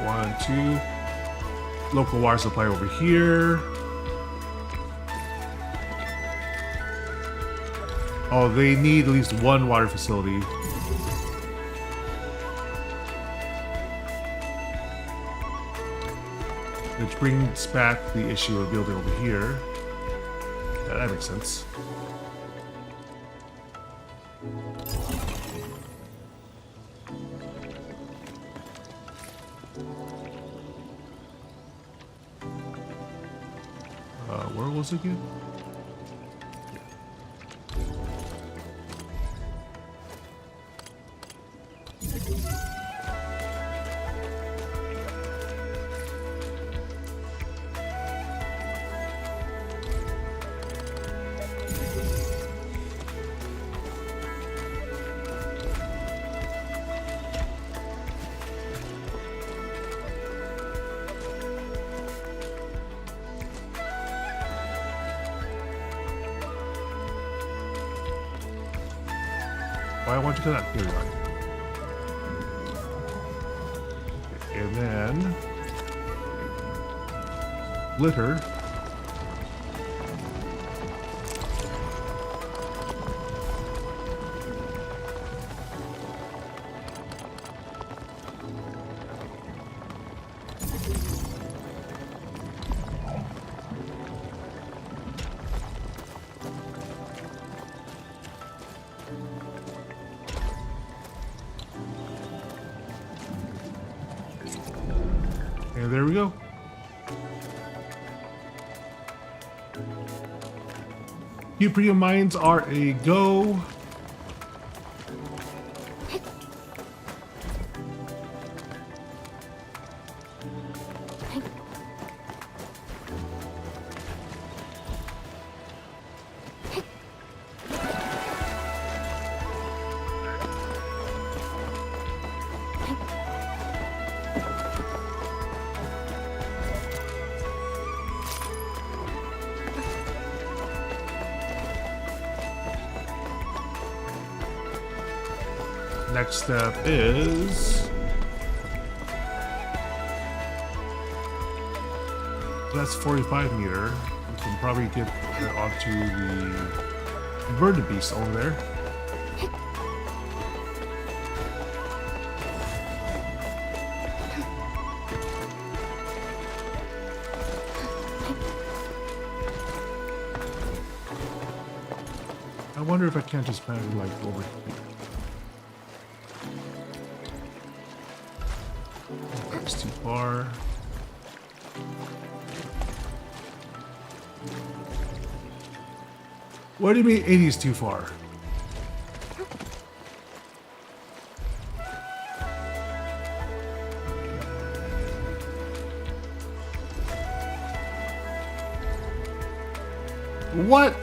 1, 2. Local water supply over here. Oh, they need at least one water facility. Which brings back the issue of building over here. Yeah, that makes sense. Where was it again? Why won't you do that? Here you are. And then glitter. And there we go. CUPRIUM mines are a go. Next step is that's 45 meter. We can probably get that onto the inverted beast over there. I wonder if I can't just plant it like over here. That's too far. What do you mean 80 is too far? What?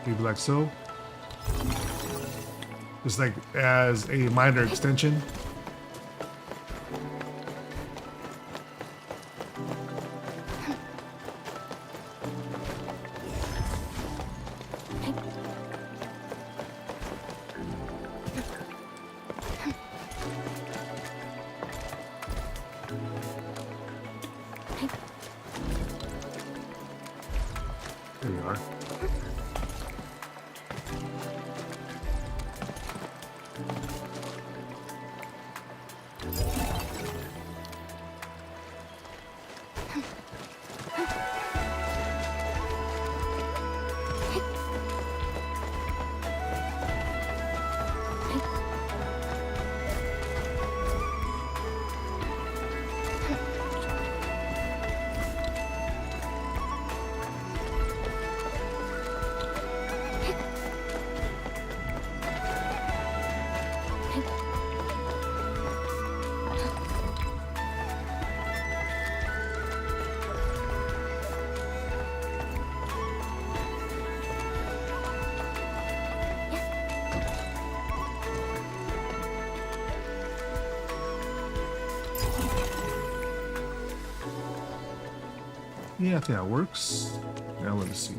Maybe like so. Just like as a minor extension. There we are. Yeah, I think that works. Now let's see.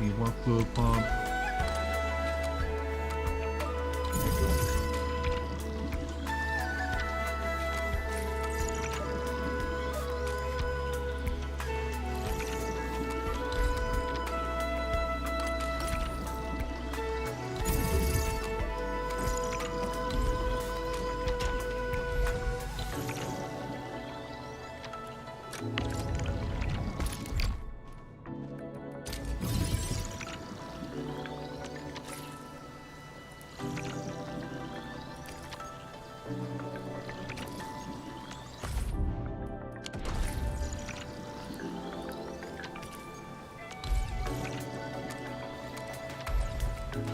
Need one fluid pump.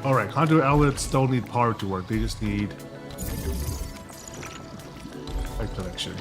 Alright, conduit outlets don't need power to work, they just need a connection.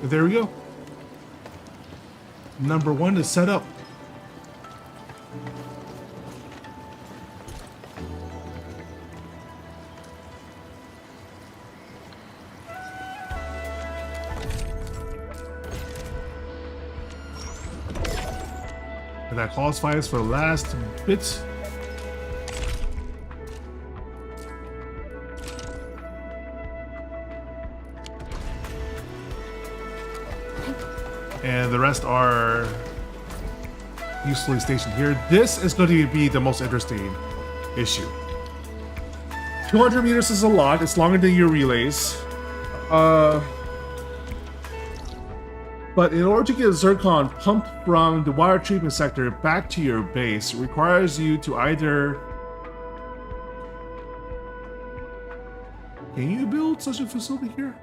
There we go. Number 1 is set up. And that qualifies for the last bit. And the rest are usefully stationed here. This is going to be the most interesting issue. 200 meters is a lot. It's longer than your relays. But in order to get a zircon pumped from the water treatment sector back to your base, it requires you to either... Can you build such a facility here?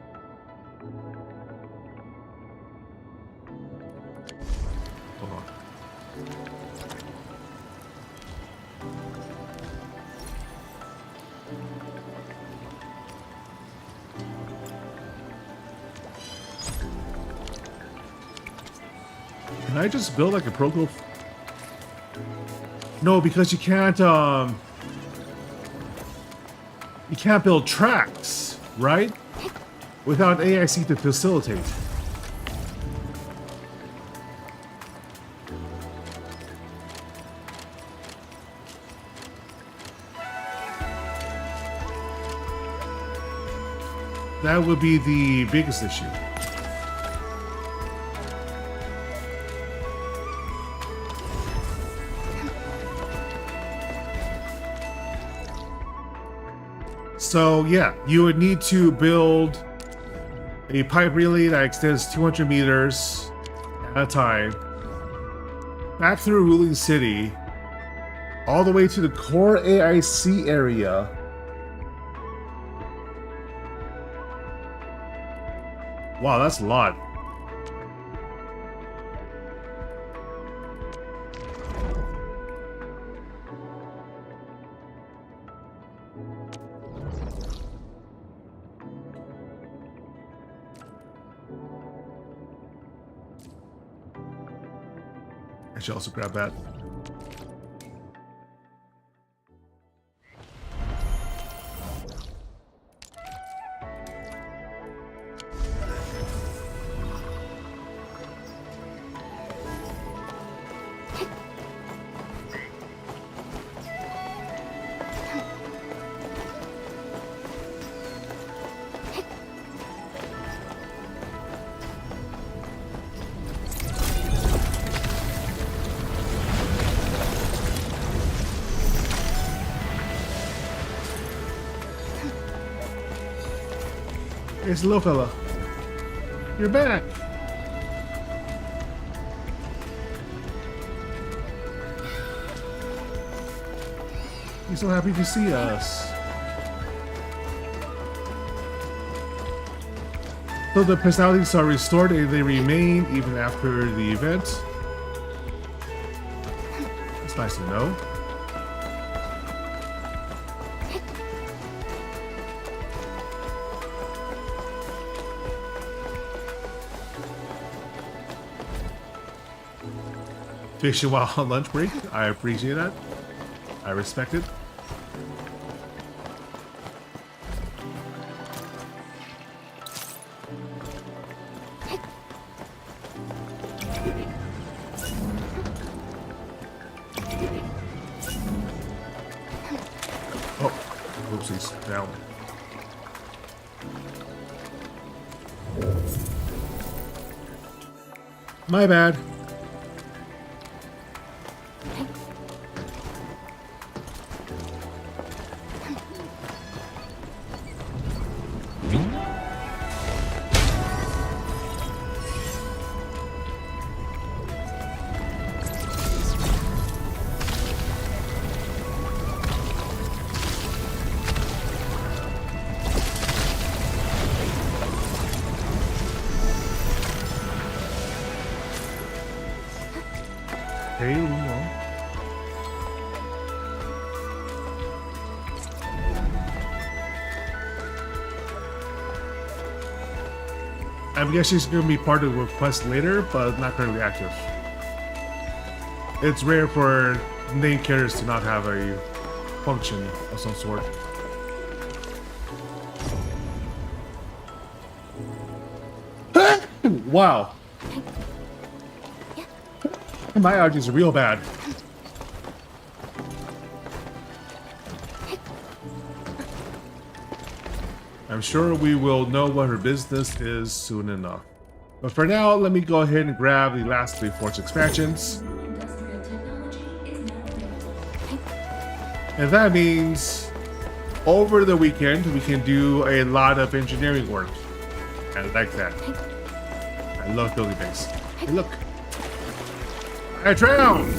Can I just build like a proto? No, because you can't build tracks, right? Without AIC to facilitate. That would be the biggest issue. So yeah, you would need to build a pipe relay that extends 200 meters at a time, back through Ruling City, all the way to the core AIC area. Wow, that's a lot. I should also grab that. It's the little fella. You're back. He's so happy to see us. So the personalities are restored and they remain even after the event. That's nice to know. Fishing while on lunch break. I appreciate that. I respect it. Oh, oopsies, down. My bad. Hey, no. I'm guessing it's going to be part of the request later, but not currently active. It's rare for named characters to not have a function of some sort. Wow. My allergies are real bad. I'm sure we will know what her business is soon enough. But for now, let me go ahead and grab the last 3 Forge expansions. And that means over the weekend, we can do a lot of engineering work. I like that. I love building things. Hey, look. I drowned!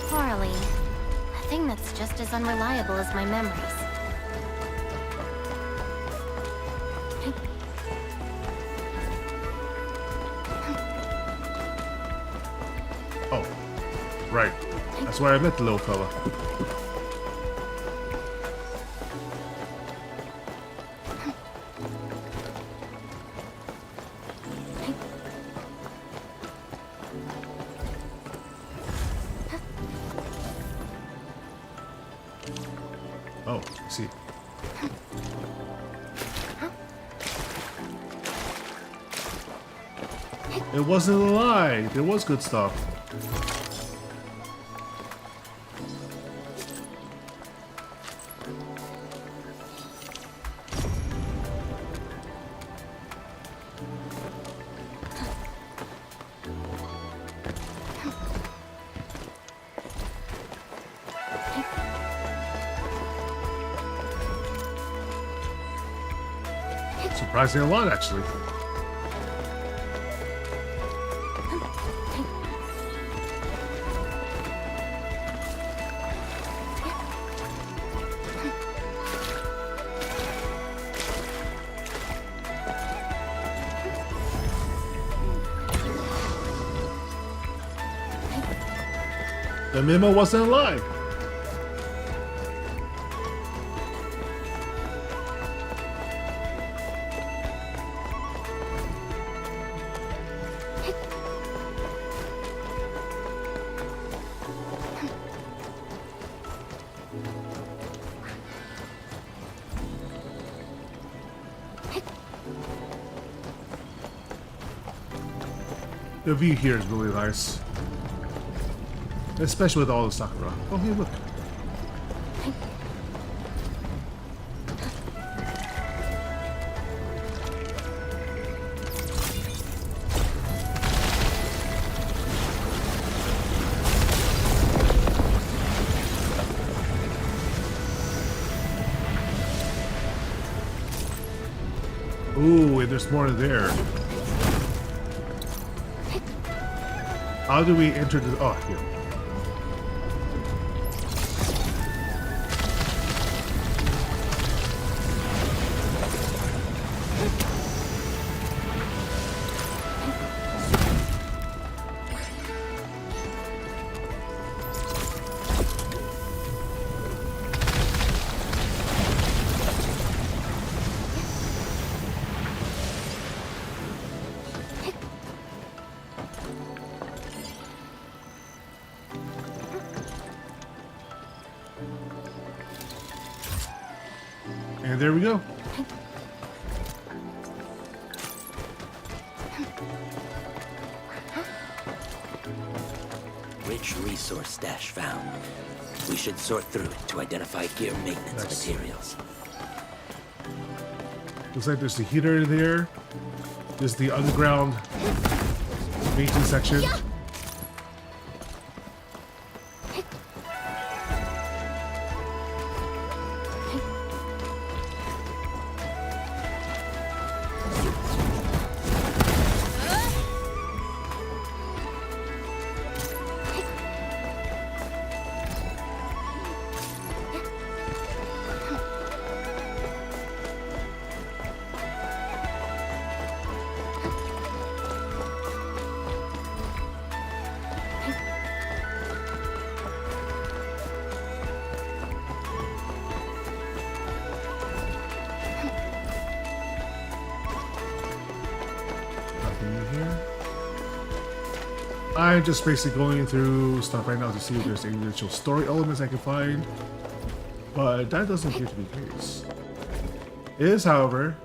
Harley, a thing that's just as unreliable as my memories. Oh, right. That's where I met the little fella. Oh, I see. It wasn't a lie. There was good stuff. Surprisingly a lot, actually. The memo wasn't a lie. The view here is really nice. Especially with all the sakura. Oh, hey, look. Ooh, and there's more there. How do we enter the... Oh, here. And there we go. Rich resource stash found. We should sort through it to identify gear maintenance Nice. materials. Looks like there's the heater in there. There's the underground maintenance section. I'm just basically going through stuff right now to see if there's any additional story elements I can find, but that doesn't appear to be the case. It is, however,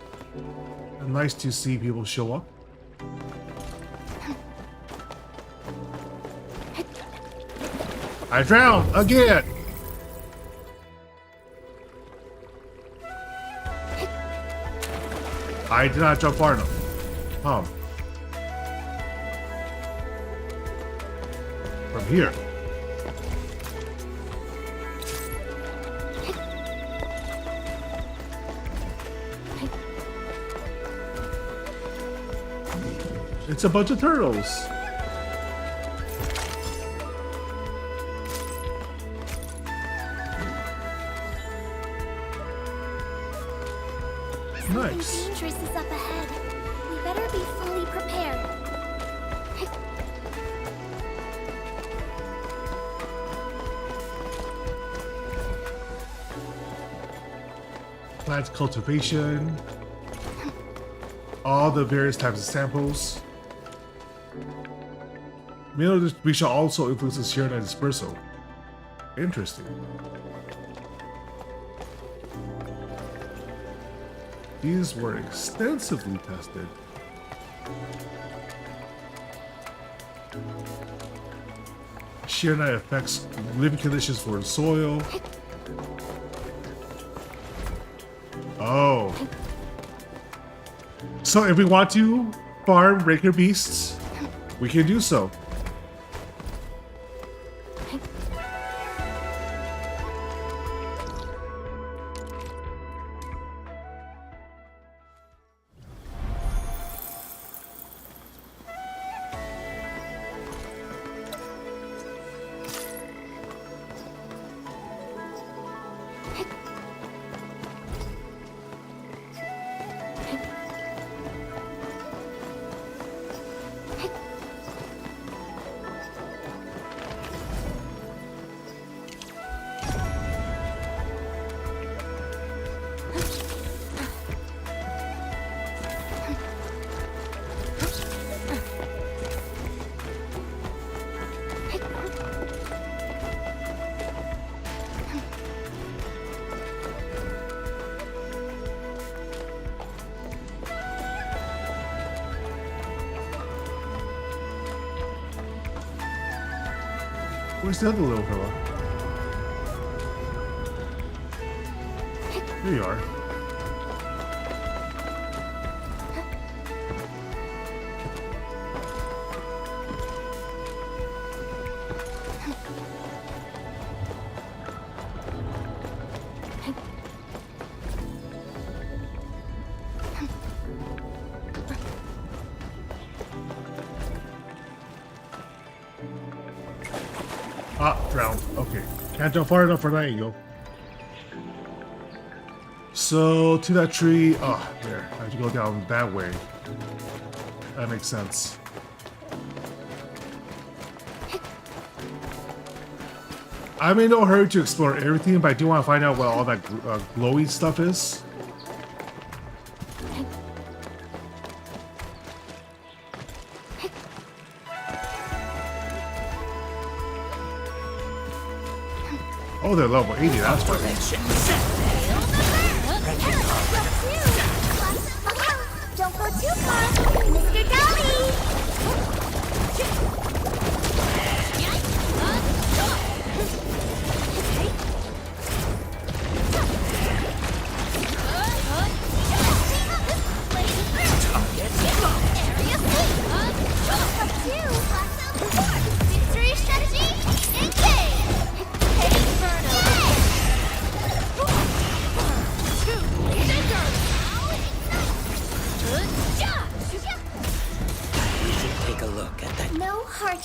nice to see people show up. I drowned again! I did not jump far enough. From here. It's a bunch of turtles. Nice. Something dangerous is up ahead. We better be fully prepared. Plant cultivation. All the various types of samples. We shall also influence the shear and dispersal. Interesting. These were extensively tested. Shear night affects living conditions for the soil. Oh. So if we want to farm regular beasts, we can do so. Where's the other little fella? Here you are. Ah, drowned. Okay. Can't jump far enough for that angle. So, to that tree. Oh, there. I have to go down that way. That makes sense. I'm in no hurry to explore everything, but I do want to find out what all that glowy stuff is. Oh, they're level 80, that's why.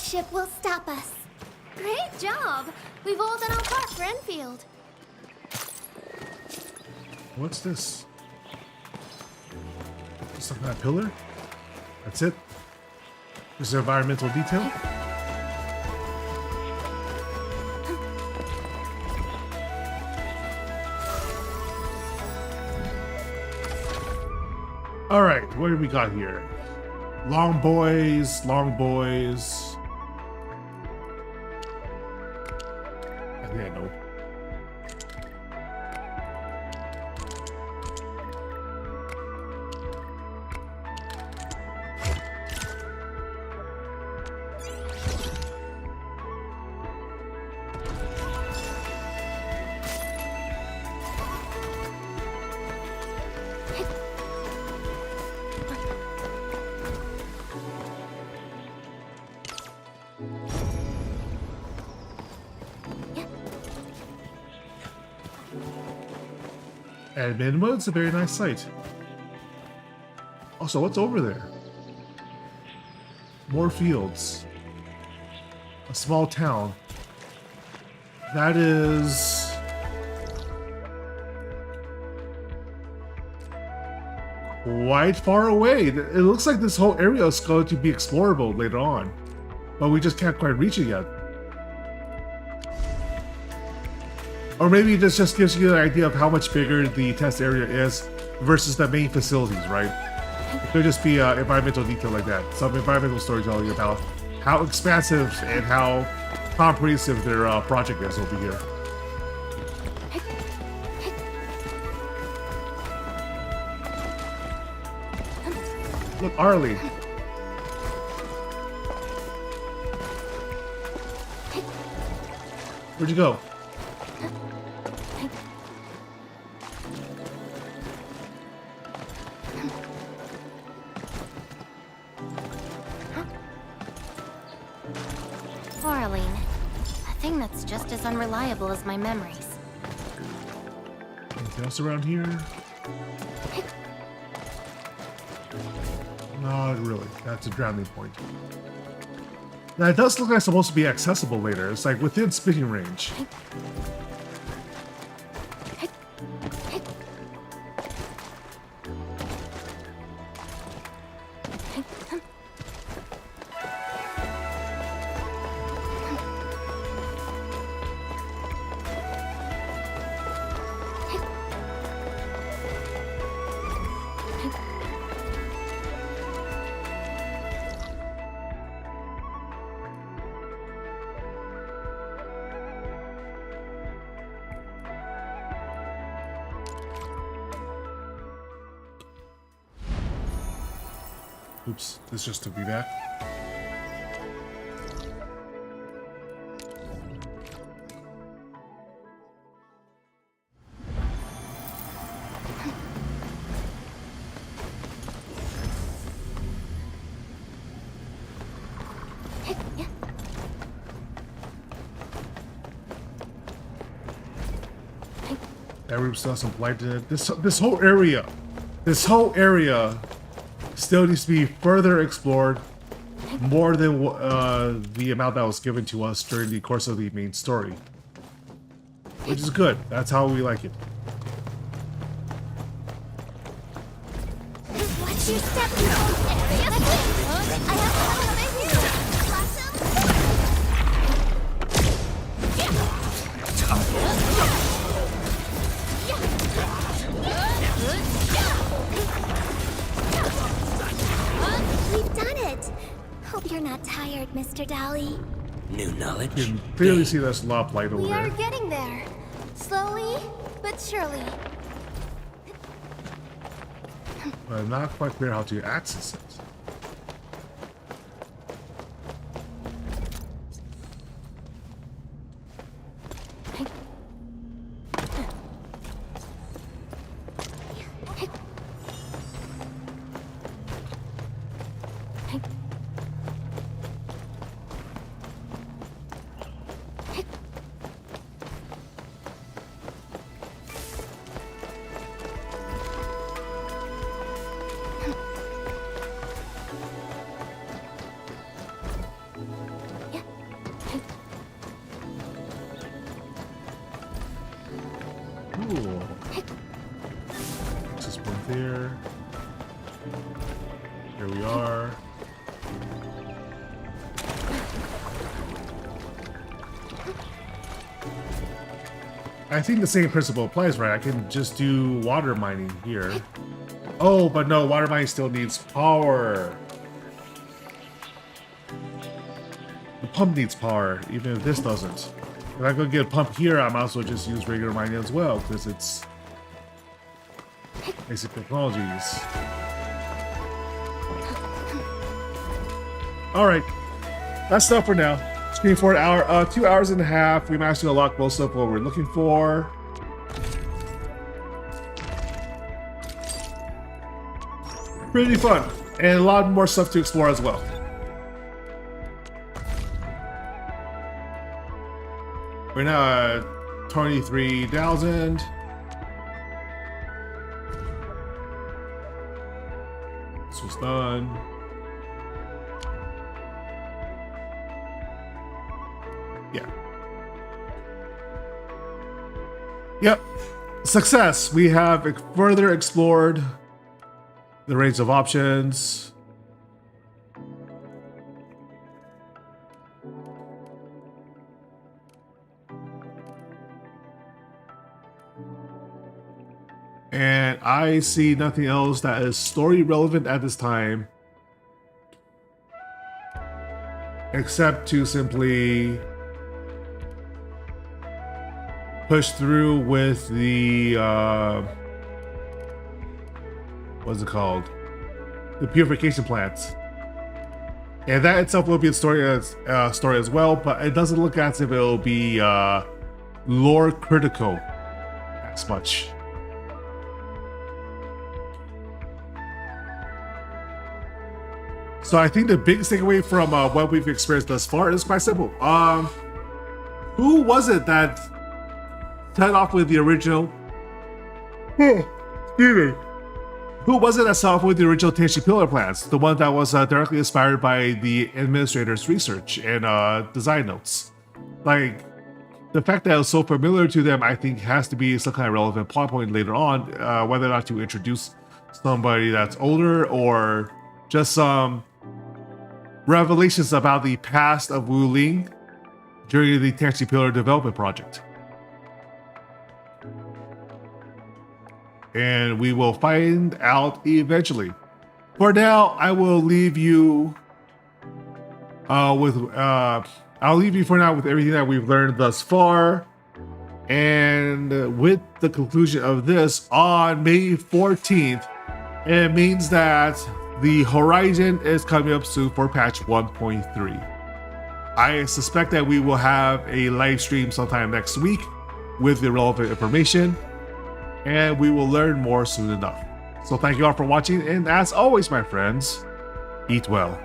ship will stop us. Great job! We've all done our part for Enfield. What's this? Something on that pillar? That's it? This is environmental detail? Alright, what do we got here? Long boys, long boys. I think I know. And Minwood's a very nice site. Also, what's over there? More fields. A small town. That is... quite far away. It looks like this whole area is going to be explorable later on. But we just can't quite reach it yet. Or maybe this just gives you an idea of how much bigger the test area is versus the main facilities, right? It could just be environmental detail like that. Some environmental storytelling about how expansive and how comprehensive their project is over here. Look, Arlie. Where'd you go? Arlene, a thing that's just as unreliable as my memories. Anything else around here? Not really. That's a grounding point. Now, it does look like it's supposed to be accessible later. It's like within spitting range. Oops, this just took me back. That room still has some blight in it. This whole area still needs to be further explored, more than the amount that was given to us during the course of the main story. Which is good. That's how we like it. Watch your step, I have one over here. We've done it. Hope you're not tired, Mr. Dolly. New knowledge? You can clearly see there's a lot of light over We are there. getting there. Slowly, but surely. But I'm not quite clear how to access it. here. Here we are. I think the same principle applies, right? I can just do water mining here. Oh, but no, water mining still needs power. The pump needs power, even if this doesn't. If I go get a pump here, I might as well just use regular mining as well, because it's basic technologies. Alright, that's stuff for now. Screen for an hour, 2 hours and a half. We managed to unlock most of what we're looking for. Pretty fun, and a lot more stuff to explore as well. We're now at 23,000. This was done. Yeah. Yep. Success. We have further explored the range of options. And I see nothing else that is story relevant at this time, except to simply push through with the what's it called? The purification plants. And that itself will be a story as well, but it doesn't look as if it will be lore critical as much. So I think the biggest takeaway from what we've experienced thus far is quite simple. Who was it that started off with the original? Excuse me. Who was it that started off with the original Tenchi Pillar plans? The one that was directly inspired by the administrator's research and design notes. Like, the fact that it was so familiar to them, I think, has to be some kind of relevant plot point later on, whether or not to introduce somebody that's older or just some revelations about the past of Wu Ling during the Tenchi Pillar development project. And we will find out eventually. For now, I will leave you I'll leave you for now with everything that we've learned thus far. And with the conclusion of this on May 14th, it means that the horizon is coming up soon for patch 1.3. I suspect that we will have a live stream sometime next week with the relevant information, and we will learn more soon enough. So thank you all for watching, and as always, my friends, eat well.